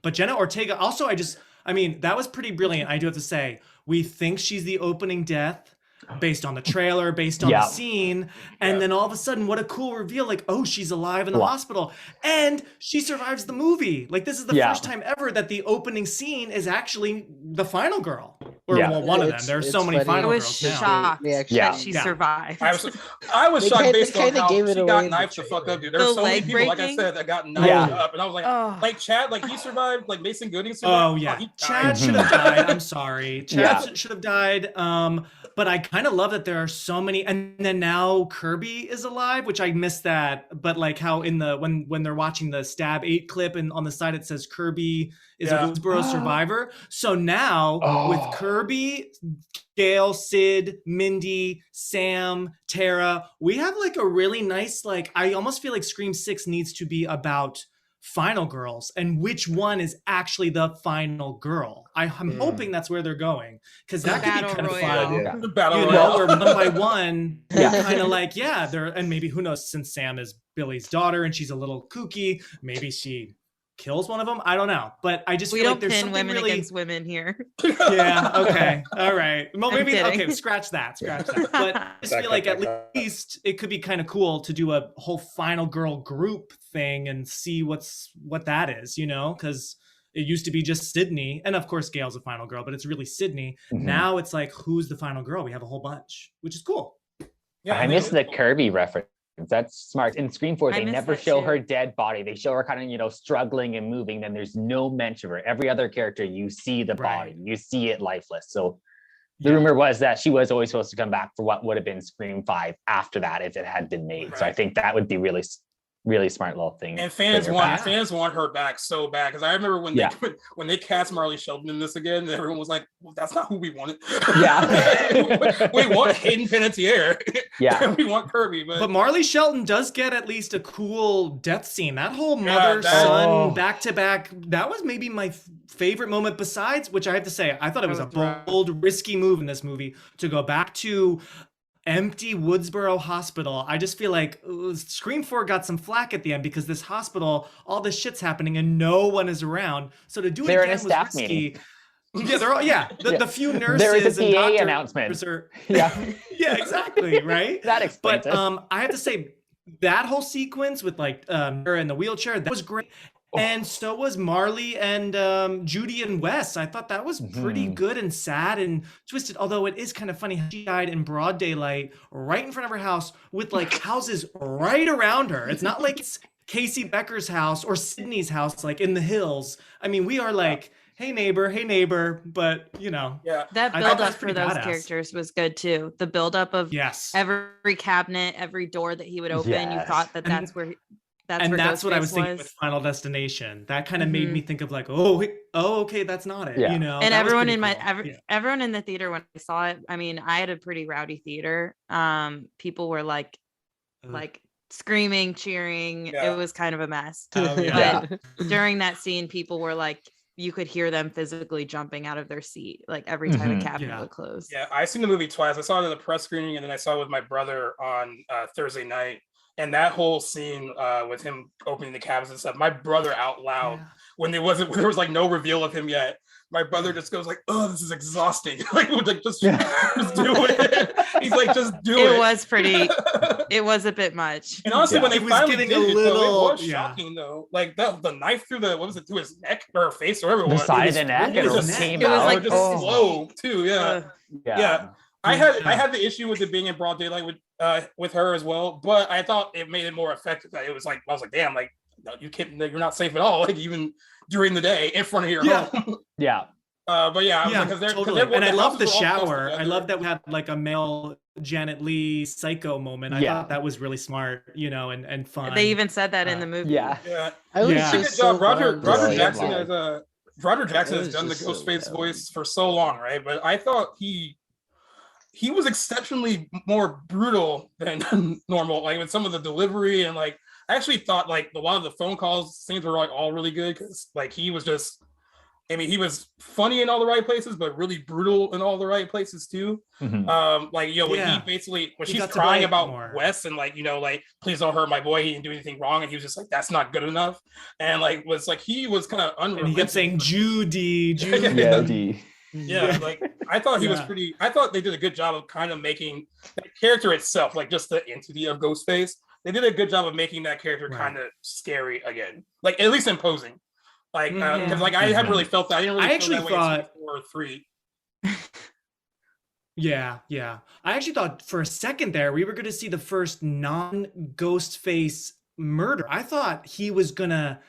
but Jenna Ortega, also, that was pretty brilliant. I do have to say, we think she's the opening death based on the trailer, based on the scene. And then all of a sudden, what a cool reveal. Like, oh, she's alive in the hospital. And she survives the movie. Like, this is the first time ever that the opening scene is actually the final girl. Or well, one of them. There's so many
funny.
final
I was
girls now.
shocked
They actually-
that she
Yeah.
survived.
I was
They
shocked
kinda-
based on
kinda
how
gave it
she
away
got
in the
knifed the fuck
trailer.
up, dude. There were
The
so many
leg
people, like I
breaking?
said, that got knifed
Yeah.
up, and I was like,
Oh.
like Chad, like he survived, like Mason Gooding survived.
Oh yeah,
he died.
Chad should have died. I'm sorry, Chad
Yeah.
should have died. But I kind of love that there are so many, and then now Kirby is alive, which I missed that. But like how in the when they're watching the Stab 8 clip, and on the side it says Kirby is
Yeah.
a Woodsboro survivor. So now with Kirby, Gail, Sid, Mindy, Sam, Tara, we have like a really nice, like, I almost feel like Scream 6 needs to be about final girls and which one is actually the final girl. I'm hoping that's where they're going, because that could be
Battle
kind of
Royale.
fun.
Yeah.
The battle
You
royale.
know, where one by one,
Yeah.
kind of like, yeah, they're, and maybe who knows, since Sam is Billy's daughter and she's a little kooky, maybe she kills one of them. I don't know, but I just
We
feel
don't
like there's
pin
something
women
really
against women here.
yeah. Okay. All right. Well,
I'm
maybe
kidding.
okay. Scratch that. But I just feel like at least it could be kind of cool to do a whole final girl group thing and see what that is. Because it used to be just Sydney, and of course Gail's a final girl, but it's really Sydney. Now it's like, who's the final girl? We have a whole bunch, which is cool.
Yeah,
I miss the Kirby reference. That's smart. In Scream 4,
I
they
miss
never
that
show
too.
her dead body. They show her kind of, struggling and moving. Then there's no mention of her. Every other character, you see the
Right.
body, you see it lifeless. So the rumor was that she was always supposed to come back for what would have been Scream 5 after that if it had been made. So I
Right.
think that would be really smart little thing.
And fans
Bring her
want
back.
fans want her back so bad, because I remember when
Yeah.
they when they cast Marley Shelton in this again, and everyone was like, well, "That's not who we wanted."
Yeah.
we want Hayden Panettiere.
Yeah.
we want Kirby,
But Marley Shelton does get at least a cool death scene. That whole
Yeah,
mother-son
Oh.
back-to-back, that was maybe my favorite moment besides, which I have to say, I thought it was a
That was rough.
bold, risky move in this movie to go back to empty Woodsboro Hospital. I just feel like Scream 4 got some flack at the end because this hospital, all this shit's happening and no one is around. So to do it
They're in a
again was
staff
risky.
meeting.
Yeah, they're all the few nurses
There is a
and
PA
doctors
announcement.
are
Yeah.
yeah, exactly, right?
That explains
But
it.
I have to say that whole sequence with like her in the wheelchair, that was great.
Oh.
And so was Marley and Judy and Wes. I thought that was pretty good and sad and twisted. Although it is kind of funny how she died in broad daylight, right in front of her house, with like houses right around her. It's not like it's Casey Becker's house or Sydney's house, like in the hills. I mean, we are like, hey neighbor, but you know.
Yeah.
That
I thought
build
that was
up for
pretty
those
badass.
characters was good too. The build up of
Yes.
every cabinet, every door that he would open, you
Yes.
thought that
And-
that's where
and that's what I was
Ghostface
thinking with Final Destination. That kind of made me think of like, oh, okay, that's not it.
Yeah.
You know,
And
that was
everyone
pretty
in my
cool. Yeah.
everyone in the theater when I saw it, I mean, I had a pretty rowdy theater. People were like screaming, cheering.
Yeah.
It was kind of a mess.
Oh, yeah.
But during that scene, people were like, you could hear them physically jumping out of their seat, like every time a cabinet
Yeah.
would close.
Yeah, I seen the movie twice. I saw it in the press screening, and then I saw it with my brother on Thursday night. And that whole scene with him opening the cabinets and stuff, my brother out loud when there was like no reveal of him yet. My brother just goes like, "Oh, this is exhausting." Like just do it. He's like, "Just do it."
It was pretty. It was a bit much.
And honestly,
Yeah.
when they
It was
finally
getting
did
a
it, though,
little-
it was
yeah.
shocking though. Like the knife through through his neck or her face or whatever. it
The
was.
side
It
of the
was
neck,
really
it
just-
just came
It was
out.
like-
just
Oh.
slow too. Yeah.
Ugh.
Yeah. I had the issue with it being in broad daylight with her as well, but I thought it made it more effective. That it was like I was like, damn, like no, you're not safe at all, like even during the day in front of your
Yeah.
home.
Yeah.
But yeah, I was
Yeah,
like, 'cause they're- 'cause
totally.
they're-
And I love the
houses were all close
shower. I
together.
love that we had like a male Janet Leigh psycho moment. I
Yeah.
thought that was really smart, you know, and fun.
They even said that in the movie.
Yeah.
Yeah,
I was
Yeah.
good
just
job.
so
Roger
glad
Roger
to see
Jackson
that.
has Roger Jackson
That
has
was
done the
just so
Ghostface
bad.
voice for so long, right? But I thought he was exceptionally more brutal than normal, like with some of the delivery and like I actually thought like a lot of the phone calls scenes were like all really good because like he was just, I mean, he was funny in all the right places, but really brutal in all the right places too.
Mhm.
Like, you know, when
Yeah.
he basically, when
He
she's
got to
crying
bite
about
more.
Wes and like, you know, like, please don't hurt my boy. He didn't do anything wrong. And he was just like, that's not good enough. And like, was like, he was kind of
and he
unrelenting.
kept saying Judy, Judy.
Yeah, D.
Yeah, like I thought he was
Yeah.
pretty. I thought they did a good job of kind of making the character itself, like just the entity of Ghostface. They did a good job of making that character
Right.
kind of scary again, like at least imposing. Like, because
Mhm.
like I haven't really felt that. I didn't really
I
feel
actually
that way in
thought-
4 or 3.
Yeah. I actually thought for a second there we were going to see the first non-Ghostface murder. I thought he was gonna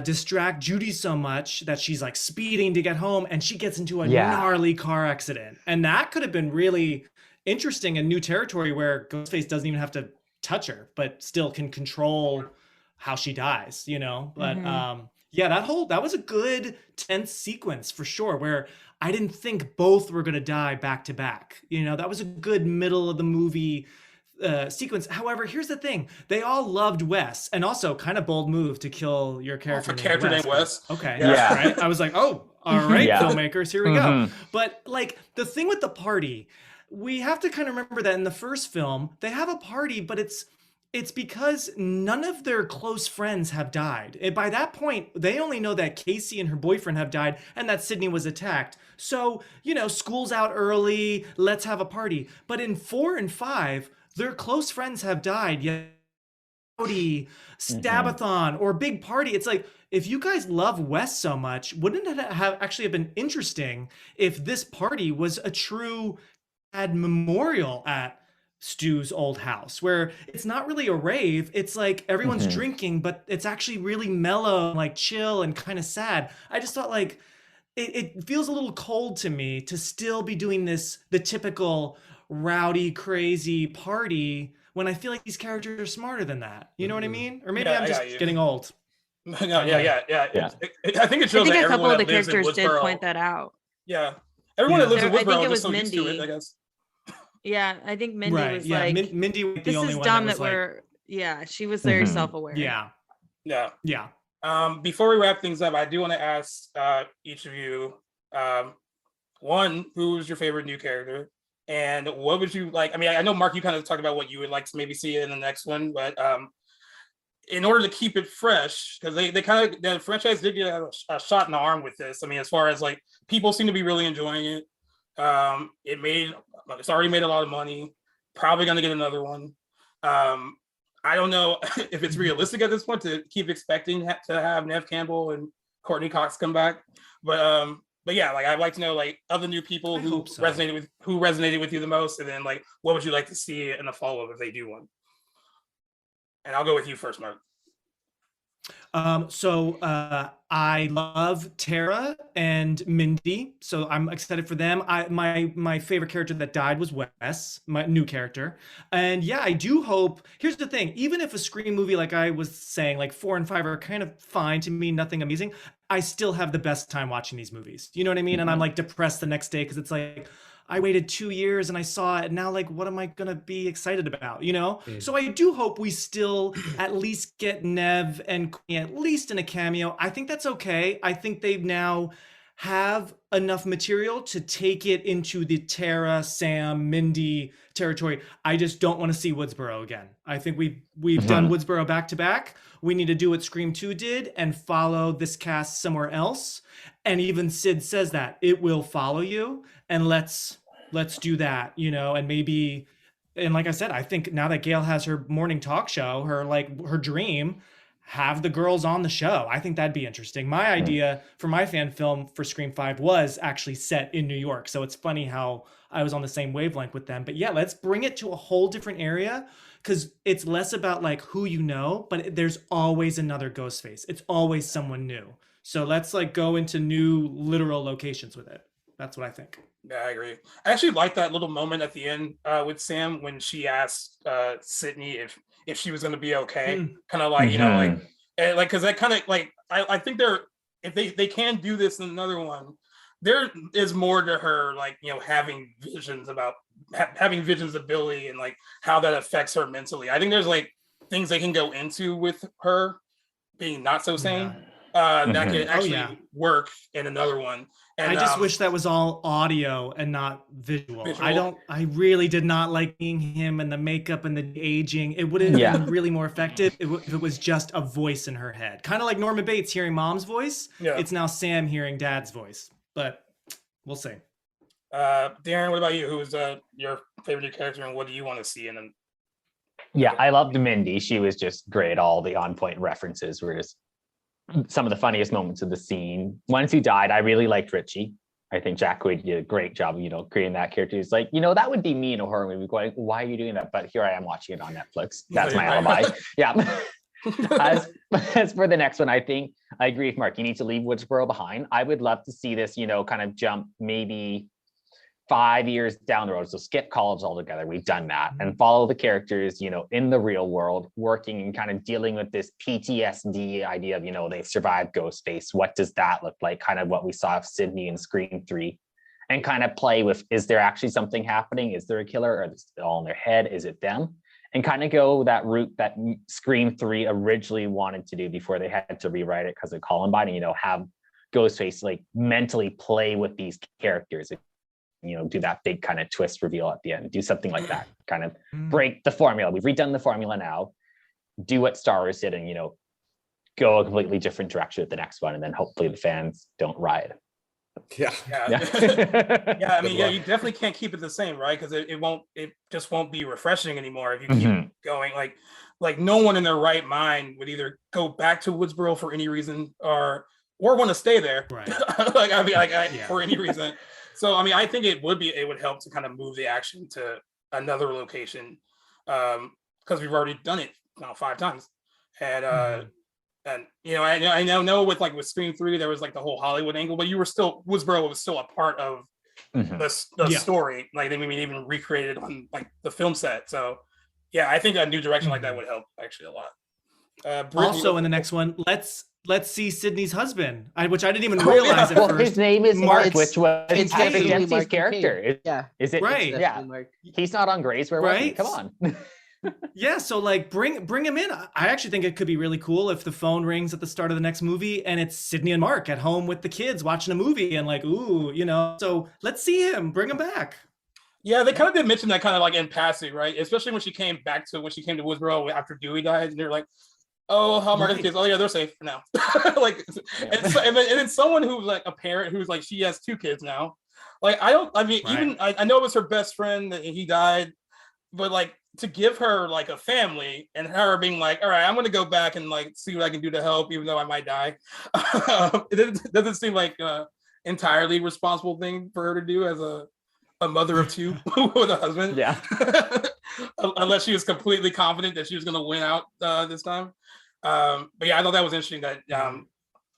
distract Judy so much that she's like speeding to get home and she gets into a
Yeah.
gnarly car accident. And that could have been really interesting and new territory where Ghostface doesn't even have to touch her, but still can control how she dies, you know? But yeah, that was a good tense sequence for sure, where I didn't think both were gonna die back to back. You know, that was a good middle of the movie sequence. However, here's the thing: they all loved Wes, and also kind of bold move to kill your character.
a character named Wes.
but- Okay,
Yeah.
right. I was like, oh, all right,
Yeah.
filmmakers, here we go.
Mhm.
But like the thing with the party, we have to kind of remember that in the first film, they have a party, but it's because none of their close friends have died. And by that point, they only know that Casey and her boyfriend have died and that Sydney was attacked. So, you know, school's out early, let's have a party. But in 4 and 5, their close friends have died. Yeah. Stabathon or big party. It's like, if you guys love Wes so much, wouldn't it have actually been interesting if this party was a true memorial at Stu's old house, where it's not really a rave, it's like everyone's drinking, but it's actually really mellow, like chill and kind of sad. I just thought like it feels a little cold to me to still be doing the typical rowdy, crazy party when I feel like these characters are smarter than that. You know what I mean? Or maybe
Yeah,
I'm
I
just
got you.
getting old.
No, yeah.
Yeah.
I think it
I
shows
think
that
a couple
everyone
of the
that lives in
characters did
Woodsboro-
point that out.
Yeah, everyone that lives in
I think
Woodboro
it
is
was
so used to it,
Mindy.
I guess.
Yeah, I think Mindy
Right.
was
Yeah.
like,
Mindy was the
this
only
is
one
dumb
that
that
was
we're, yeah, she was very
Mhm.
self-aware.
like,
Yeah.
yeah.
Before we wrap things up, I do want to ask each of you, one, who's your favorite new character? And what would you like? I mean, I know Mark, you kind of talked about what you would like to maybe see in the next one, but in order to keep it fresh, because they kind of, the franchise did get a shot in the arm with this. I mean, as far as like people seem to be really enjoying it. It's already made a lot of money. Probably going to get another one. I don't know if it's realistic at this point to keep expecting to have Nev Campbell and Courtney Cox come back, but yeah, like I'd like to know like other new people who resonated with you the most, and then like what would you like to see in the follow-up if they do one? And I'll go with you first, Mark.
I love Tara and Mindy, so I'm excited for them. My favorite character that died was Wes, my new character. And yeah, I do hope. Here's the thing: even if a Scream movie, like I was saying, like 4 and 5 are kind of fine to me, nothing amazing, I still have the best time watching these movies. You know what I mean? And I'm like depressed the next day because it's like, I waited 2 years and I saw it. And now, like, what am I going to be excited about? You know? So I do hope we still at least get Nev and Courtney at least in a cameo. I think that's okay. I think they now have enough material to take it into the Tara, Sam, Mindy territory. I just don't want to see Woodsboro again. I think we've done Woodsboro back to back. We need to do what Scream 2 did and follow this cast somewhere else. And even Sid says that it will follow you, and let's do that, you know, and maybe, and like I said, I think now that Gail has her morning talk show, her dream, have the girls on the show. I think that'd be interesting. My idea for my fan film for Scream 5 was actually set in New York. So it's funny how I was on the same wavelength with them. But yeah, let's bring it to a whole different area, because it's less about like who you know, but there's always another Ghostface. It's always someone new. So let's like go into new literal locations with it. That's what I think.
Yeah, I agree. I actually like that little moment at the end with Sam when she asked Sydney if she was going to be okay. Kind of like, you know, like because that kind of like I think if they can do this in another one, there is more to her, like, you know, having visions ability and like how that affects her mentally. I think there's like things they can go into with her being not so sane. That could actually work in another one. And
I just wish that was all audio and not visual. I really did not like seeing him and the makeup and the aging. It would have been really more effective if it was just a voice in her head. Kind of like Norman Bates hearing mom's voice. Yeah. It's now Sam hearing dad's voice, but we'll see.
Darren, what about you? Who is your favorite new character, and what do you want to see in them?
Yeah, I loved Mindy. She was just great. All the on-point references were just some of the funniest moments of the scene. Once he died, I really liked Richie. I think Jack Quaid did a great job, you know, creating that character. He's like, you know, that would be me in a horror movie going, why are you doing that? But here I am watching it on Netflix. That's my alibi. Yeah. As for the next one, I think I agree with Mark. You need to leave Woodsboro behind. I would love to see this, you know, kind of jump maybe 5 years down the road. So skip college altogether. We've done that, and follow the characters, you know, in the real world, working and kind of dealing with this PTSD idea of, you know, they've survived Ghostface. What does that look like? Kind of what we saw of Sydney in Scream 3, and kind of play with, is there actually something happening? Is there a killer, or is it all in their head? Is it them? And kind of go that route that Scream 3 originally wanted to do before they had to rewrite it because of Columbine, and, you know, have Ghostface like mentally play with these characters. You know, do that big kind of twist reveal at the end, do something like that, kind of break the formula. We've redone the formula now, do what Star Wars did, and, you know, go a completely different direction with the next one, and then hopefully the fans don't riot.
Yeah. I mean, you definitely can't keep it the same, right? Because it just won't be refreshing anymore if you keep going. Like no one in their right mind would either go back to Woodsboro for any reason or want to stay there, right? For any reason. So, I mean, I think it would help to kind of move the action to another location, because we've already done it now 5 times. And, and, you know, I know with Scream 3, there was like the whole Hollywood angle, but Woodsboro was still a part of the story. Like, they even recreated on like the film set. So yeah, I think a new direction like that would help actually a lot.
Also in the next one, let's see Sydney's husband, which I didn't even realize at first.
His name is Mark, which was Kevin Dempsey's character.
Is it? Right.
Yeah. He's not on Grey's. Right. Come on.
Yeah. So like, bring him in. I actually think it could be really cool if the phone rings at the start of the next movie and it's Sydney and Mark at home with the kids watching a movie and like, ooh, you know. So let's see him. Bring him back.
Yeah, they kind of did mention that kind of like in passing, right? Especially when she came to Woodsboro after Dewey died, and they're like, "Oh, how are my
Right.
kids? Oh yeah, they're safe for now." Like, and then someone who's like a parent who's like she has 2 kids now. Like I mean,
Right.
even I know it was her best friend and he died, but like to give her like a family and her being like, all right, I'm gonna go back and like see what I can do to help, even though I might die. Doesn't seem like entirely responsible thing for her to do as a mother of 2 with a husband.
Yeah.
Unless she was completely confident that she was gonna win out this time. But yeah, I thought that was interesting that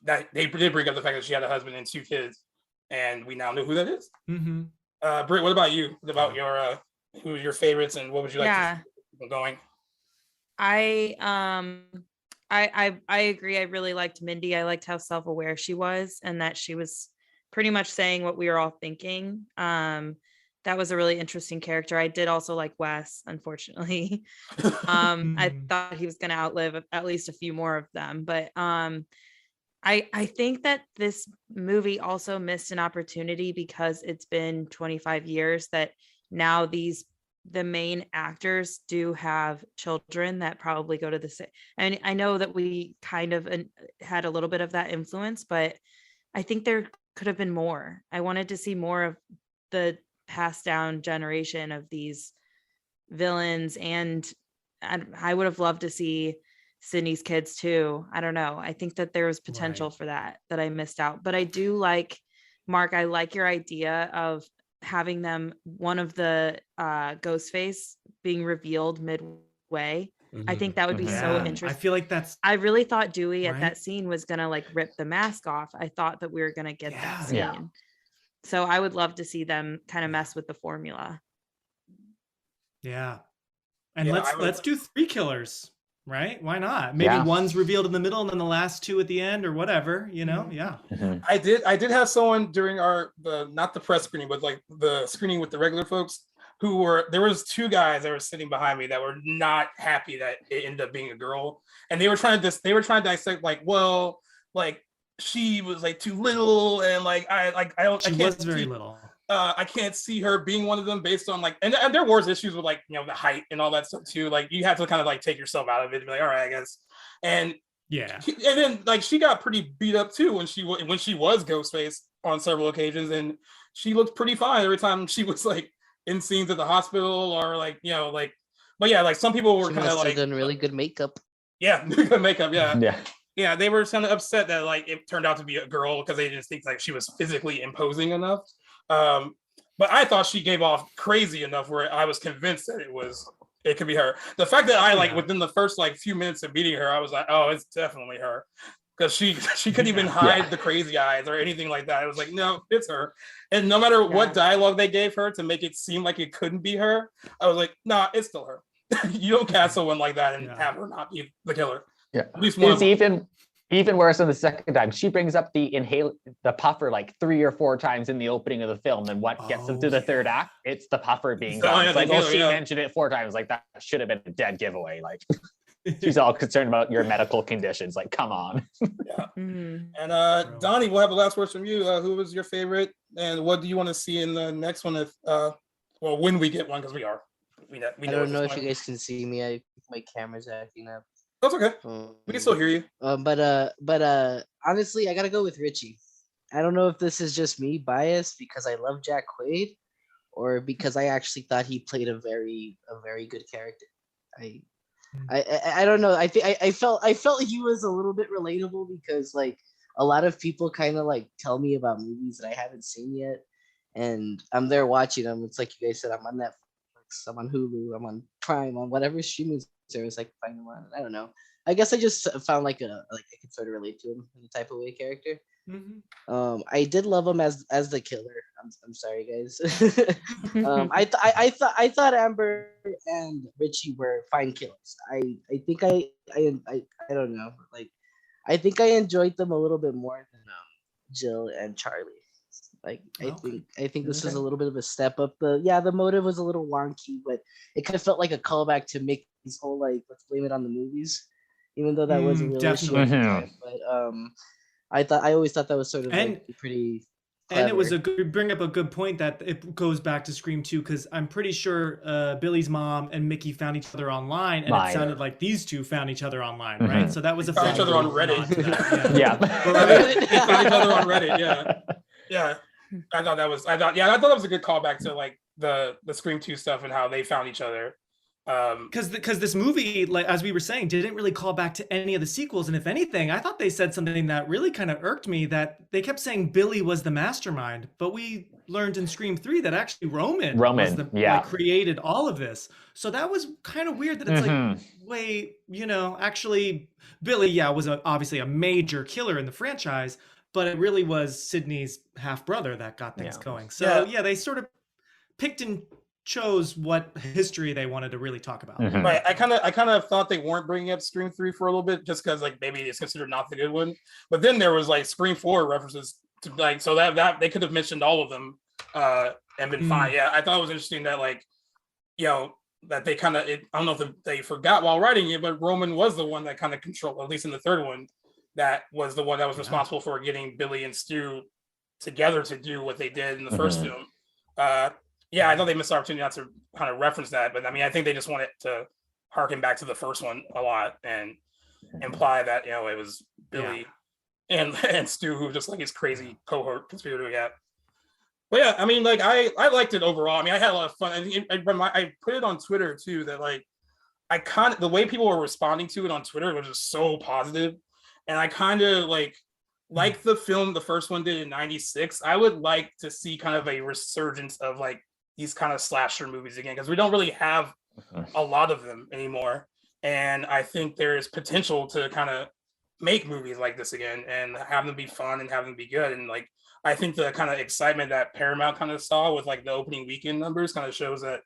that they did bring up the fact that she had a husband and 2 kids, and we now know who that is.
Mm-hmm.
Britt, what about you? What about your who are your favorites and what would you like to keep going?
I agree. I really liked Mindy. I liked how self-aware she was and that she was pretty much saying what we were all thinking. That was a really interesting character. I did also like Wes, unfortunately. I thought he was going to outlive at least a few more of them, but I think that this movie also missed an opportunity because it's been 25 years that now the main actors do have children that probably go to the same. And I know that we kind of had a little bit of that influence, but I think there could have been more. I wanted to see more of the passed down generation of these villains, and I would have loved to see Sydney's kids too. I don't know. I think that there was potential for that I missed out. But I do like, Mark, I like your idea of having them, one of the Ghostface being revealed midway. I think that would be so interesting.
I feel like that's.
I really thought Dewey at
Right?
that scene was gonna like rip the mask off. I thought that we were gonna get that scene.
Yeah.
So I would love to see them kind of mess with the formula.
Yeah. And
Yeah,
let's do 3 killers, right? Why not? Maybe
Yeah.
one's revealed in the middle and then the last 2 at the end or whatever, you know? Yeah.
Mhm.
I did have someone during not the press screening, but like the screening with the regular folks there was 2 guys that were sitting behind me that were not happy that it ended up being a girl. And they were trying to dissect like, well, like she was like too little and like I don't
She
I can't
was very
see,
little.
I can't see her being one of them based on like and there was issues with like, you know, the height and all that stuff too. Like you have to kind of like take yourself out of it and be like, all right, I guess. And
Yeah.
and then like she got pretty beat up too when she was Ghostface on several occasions, and she looked pretty fine every time she was like in scenes at the hospital or like, you know, like, but yeah, like some people were
She
kind of
must have
like
done really good makeup.
yeah, good makeup,
Yeah.
yeah, they were kind of upset that like it turned out to be a girl because they just think like she was physically imposing enough. But I thought she gave off crazy enough where I was convinced that it could be her. The fact that I like
Yeah.
within the first like few minutes of meeting her, I was like, oh, it's definitely her. Because she couldn't even hide the crazy eyes or anything like that. It was like, no, it's her. And no matter what dialogue they gave her to make it seem like it couldn't be her, I was like, nah, it's still her. You don't cast someone like that and have her not be the killer.
Yeah.
At least one.
It's even worse than the second time. She brings up the puffer like 3 or 4 times in the opening of the film. And what gets them through the third act? It's the puffer being gone.
yeah,
It's like,
the
oh,
killer,
she
yeah.
mentioned it 4 times. Like that should have been a dead giveaway. Like she's all concerned about your medical conditions. Like, come on.
Mhm.
And Donnie, we'll have the last words from you. Who was your favorite, and what do you want to see in the next one? If when we get one, because we know
I don't know
it's
if you
coming.
guys can see me. My camera's acting up.
That's okay. We can still hear you.
But honestly, I gotta go with Richie. I don't know if this is just me biased because I love Jack Quaid, or because I actually thought he played a very good character. I don't know. I felt he was a little bit relatable because like a lot of people kind of like tell me about movies that I haven't seen yet, and I'm there watching them. It's like you guys said, I'm on Netflix, I'm on Hulu, I'm on Prime, on whatever streaming service I can find them on. I don't know. I guess I just found like I could sort of relate to him in a type of way character.
Mhm.
I did love him as the killer. I'm sorry, guys. I thought Amber and Richie were fine killers. I think I don't know. Like I think I enjoyed them a little bit more than Jill and Charlie. Like I think this was a little bit of a step up. The motive was a little wonky, but it kind of felt like a callback to Mickey's whole like let's blame it on the movies, even though that wasn't really a issue at the
definitely.
time. But I always thought that was sort of
And-
like pretty
And it was a
Clever.
good bring up a good point that it goes back to Scream 2 because I'm pretty sure Billy's mom and Mickey found each other online, and it
Mine.
sounded like these two found each other online, right?
Mhm.
So that was a
Found each other on
fun
Reddit.
nod to that,
Yeah.
They found each other on Reddit. Yeah. I thought that was a good callback to like the Scream 2 stuff and how they found each other.
Because this movie, like as we were saying, didn't really call back to any of the sequels, and if anything, I thought they said something that really kind of irked me. That they kept saying Billy was the mastermind, but we learned in Scream 3 that actually Roman was the
yeah.
like created all of this. So that was kind of weird. That it's
Mhm.
like, wait, actually, Billy, was obviously a major killer in the franchise, but it really was Sydney's half brother that got things
Yeah.
going. So
Yeah.
they sort of picked and chose what history they wanted to really talk about.
Mhm.
Right. I kind of thought they weren't bringing up Scream 3 for a little bit just because like maybe it's considered not the good one. But then there was like Scream 4 references to like so that they could have mentioned all of them and been fine. Yeah, I thought it was interesting that like that they kind of I don't know if they forgot while writing it, but Roman was the one that kind of controlled, at least in the third one, that was the one that was responsible for getting Billy and Stu together to do what they did in the first film. Yeah, I thought they missed the opportunity not to kind of reference that, but I mean, I think they just wanted to harken back to the first one a lot and imply that it was Billy and Stu who just like his crazy cohort conspirator. Yeah, but yeah, I mean, like I liked it overall. I mean, I had a lot of fun. I put it on Twitter too that like the way people were responding to it on Twitter was just so positive, and I kind of like the film the first one did in '96. I would like to see kind of a resurgence of like these kind of slasher movies again because we don't really have a lot of them anymore, and I think there's potential to kind of make movies like this again and have them be fun and have them be good. And like I think the kind of excitement that Paramount kind of saw with like the opening weekend numbers kind of shows that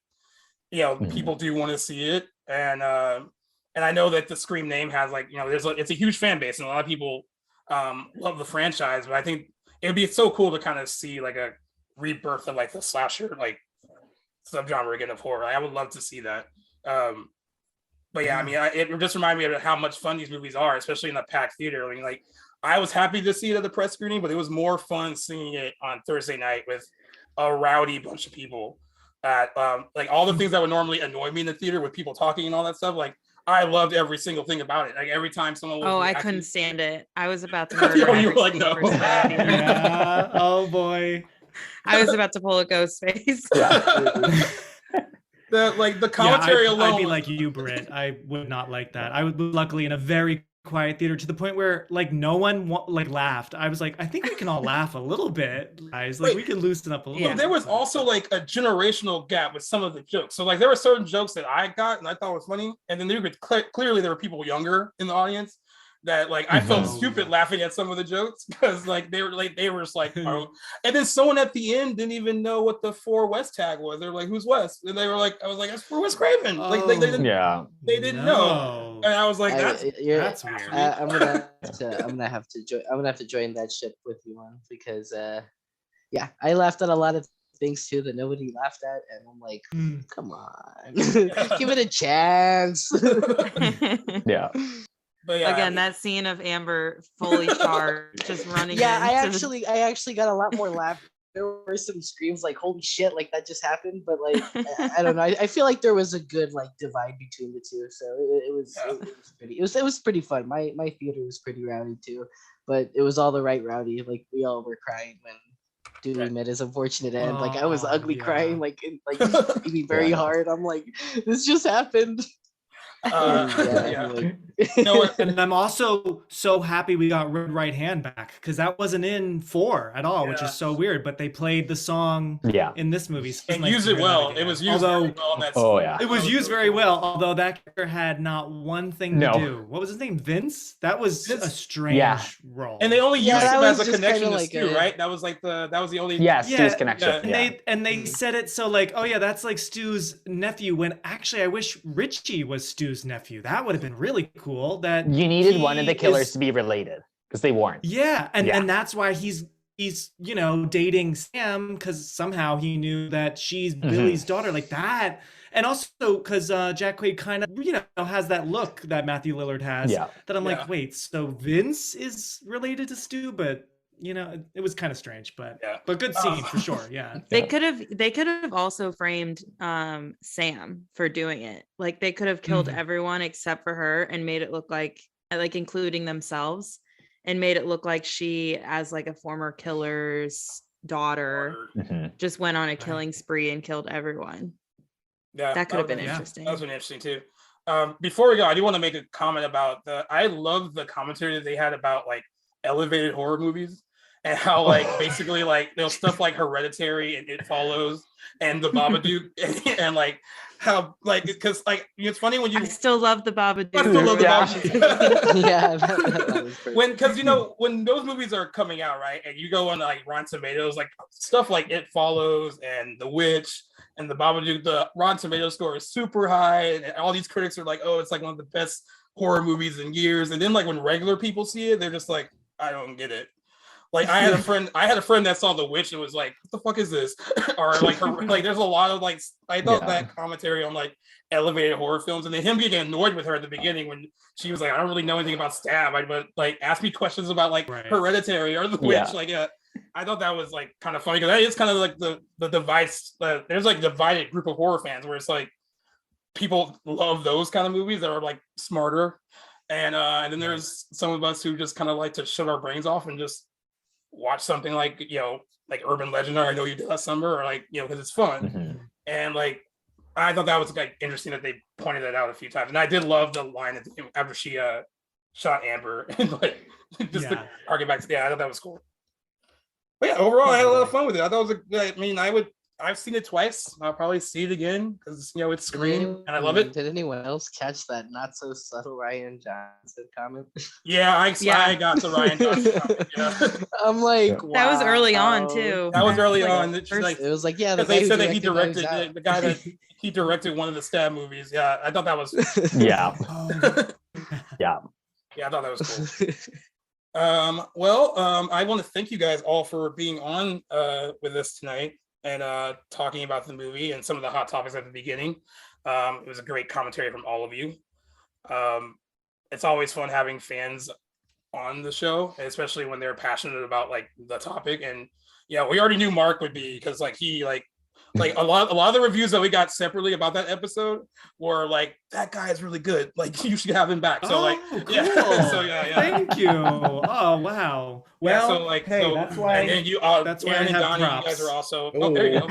people do want to see it, and I know that the Scream name has like it's a huge fan base and a lot of people love the franchise, but I think it would be so cool to kind of see like a rebirth of like the slasher like subgenre again of horror. I would love to see that. But yeah, I mean, it just reminded me of how much fun these movies are, especially in a packed theater. I mean, like I was happy to see it at the press screening, but it was more fun seeing it on Thursday night with a rowdy bunch of people. At like all the things that would normally annoy me in the theater with people talking and all that stuff. Like I loved every single thing about it. Like every time someone was
I
reacting-
couldn't stand it. I was about to murder
You were
every
like,
single
no.
person in the theater.
Yeah. Oh boy.
I was about to pull a ghost face.
the commentary alone.
I'd be like you, Britt. I would not like that. I was luckily in a very quiet theater to the point where like no one laughed. I was like, I think we can all laugh a little bit, guys. Like we can loosen up a little.
But there was also like a generational gap with some of the jokes. So like there were certain jokes that I got and I thought was funny, and then there were clearly there were people younger in the audience that like I felt stupid laughing at some of the jokes because like they were just like, oh. And then someone at the end didn't even know what the 4 West tag was. They're like, who's West? And they were like, I was like, that's for Wes Craven. Like they didn't, they didn't know. And I was like, that's
weird.
I'm gonna have to join that ship with you on because I laughed at a lot of things too that nobody laughed at, and I'm like, come on, give it a chance.
Yeah.
But yeah,
Again, that scene of Amber fully charged, just running.
I
into
actually got a lot more laughter. There were some screams like "Holy shit!" like that just happened, but like I don't know. I feel like there was a good like divide between the two, so it was pretty fun. My theater was pretty rowdy too, but it was all the right rowdy. Like we all were crying when Dewey met his unfortunate end. Like I was ugly crying, like hit me very hard. I'm like, this just happened.
And I'm also so happy we got Red Right Hand back because that wasn't in 4 at all, which is so weird. But they played the song in this movie. So
and used it well. It was used very well in that
scene.
It was used very well, although that character had not one thing to do. What was his name? Vince? That was a strange role.
And they only used him as a
just
connection to
like
Stu, right? That was like the only
Stu's connection.
And they said it so like, oh yeah, that's like Stu's nephew, when actually I wish Richie was Stu's nephew. That would have been really cool. That
you needed one of the killers to be related because they weren't.
And that's why he's dating Sam, because somehow he knew that she's Billy's daughter, like that. And also because Jack Quaid kind of has that look that Matthew Lillard has, that I'm like, wait, so Vince is related to Stu, but you know, it was kind of strange, but
Yeah.
good scene for sure. Yeah.
They could have also framed Sam for doing it. Like they could have killed
Mhm.
everyone except for her and made it look like including themselves, and made it look like she, as like a former killer's daughter,
Mhm.
just went on a killing spree and killed everyone.
Yeah,
That could have been
yeah.
interesting.
That was been interesting too. Before we go, I do want to make a comment about I love the commentary that they had about like elevated horror movies and how like basically like there's stuff like Hereditary and It Follows and The Babadook and like how like because like it's funny when you
I still love the Babadook.
I still love The
Yeah.
Babadook.
Yeah, that was pretty
When because you know when those movies are coming out, right, and you go on like Rotten Tomatoes, like stuff like It Follows and The Witch and The Babadook, the Rotten Tomatoes score is super high, and all these critics are like, "Oh, it's like one of the best horror movies in years." And then like when regular people see it, they're just like, "I don't get it." Like I had a friend that saw The Witch and was like, "What the fuck is this?" Or like like there's a lot of like I thought
Yeah.
that commentary on like elevated horror films, and then him getting annoyed with her at the beginning when she was like, "I don't really know anything about Stab, but like ask me questions about like
Right.
Hereditary or The Witch."
Yeah.
Like I thought that was like kind of funny because that is kind of like the device. There's like divided group of horror fans where it's like people love those kind of movies that are like smarter, and then there's some of us who just kind of like to shut our brains off and just watch something like like Urban Legend or I Know You Did Last Summer or like because it's fun.
Mhm.
And like I thought that was like interesting that they pointed that out a few times, and I did love the line at the end after she shot Amber and like just to
Yeah.
argue back to I thought that was cool. But yeah, overall I had a lot of fun with it. I thought it was I mean I've seen it twice. I'll probably see it again because it's Scream and I love it.
Did anyone else catch that not so subtle Ryan Johnson comment?
Yeah, I
Yeah.
got the Ryan Johnson comment, yeah.
I'm like,
That was early on
wow.
too.
That was early
Like,
on. It's
first-
like
It was like, yeah, the
because
guy
they
who
said that he
directed
directed
Knives Out.
the guy that he directed one of the Stab movies. Yeah, I thought that was
Yeah.
Oh,
yeah, I thought that was cool. I want to thank you guys all for being on with us tonight and talking about the movie and some of the hot topics at the beginning. It was a great commentary from all of you. It's always fun having fans on the show, especially when they're passionate about like the topic. And yeah, we already knew Mark would be because like he like a lot of the reviews that we got separately about that episode were like that guy is really good. Like you should have him back. So like
cool.
yeah, so yeah.
Thank you. Oh wow. Well,
Yeah, so like
hey,
so,
that's why.
and then you
that's why I
Darren and
have
Donnie, you
props.
guys are also there you go.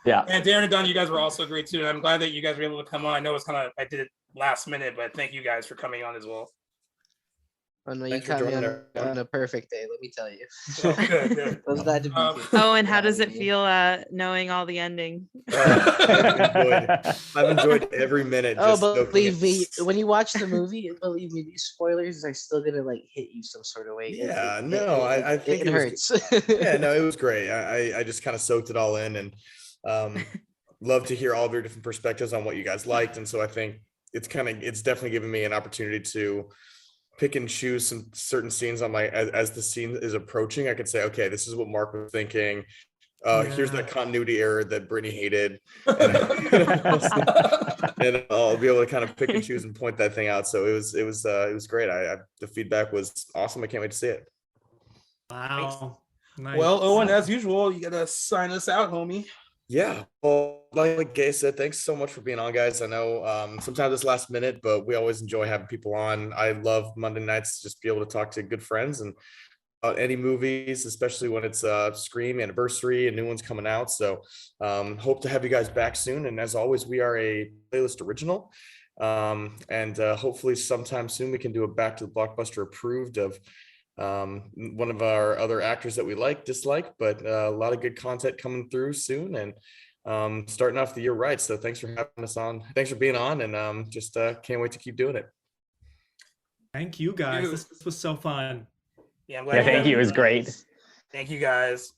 Yeah.
And Darren and Donnie, you guys were also great too. And I'm glad that you guys were able to come on. I know it's I did it last minute, but thank you guys for coming on as well.
Oh no, you
Thanks for
caught me
joining
on,
everyone.
on a perfect day, let me tell you.
So, good.
I was glad to be
Um,
here.
Oh, and how does it
Yeah.
feel knowing all the ending?
I've enjoyed every minute.
Oh,
just soaking
believe
it.
me, when you watch the movie, believe me, these spoilers are still gonna like hit you some sort of way.
Yeah, no, I think
it
it was
hurts.
Yeah, no, it was great. I just kind of soaked it all in and love to hear all of your different perspectives on what you guys liked. And so I think it's definitely given me an opportunity to pick and choose some certain scenes on as the scene is approaching. I could say, okay, this is what Mark was thinking. Here's that continuity error that Brittany hated. And, and I'll be able to kind of pick and choose and point that thing out. So it was great. The feedback was awesome. I can't wait to see it.
Wow. Nice.
Well, Owen, as usual, you gotta sign us out, homie.
Yeah, well, like Gay said, thanks so much for being on, guys. I know sometimes it's last minute, but we always enjoy having people on. I love Monday nights, just be able to talk to good friends and any movies, especially when it's Scream anniversary and new ones coming out. So hope to have you guys back soon. And as always, we are a playlist original. And hopefully sometime soon we can do a Back to the Blockbuster approved of one of our other actors that we dislike, but a lot of good content coming through soon and starting off the year right. So thanks for having us on. Thanks for being on, and just can't wait to keep doing it.
Thank you guys. This was so fun.
Yeah, I'm
Yeah,
glad
thank you. It was
guys-
great.
Thank you guys.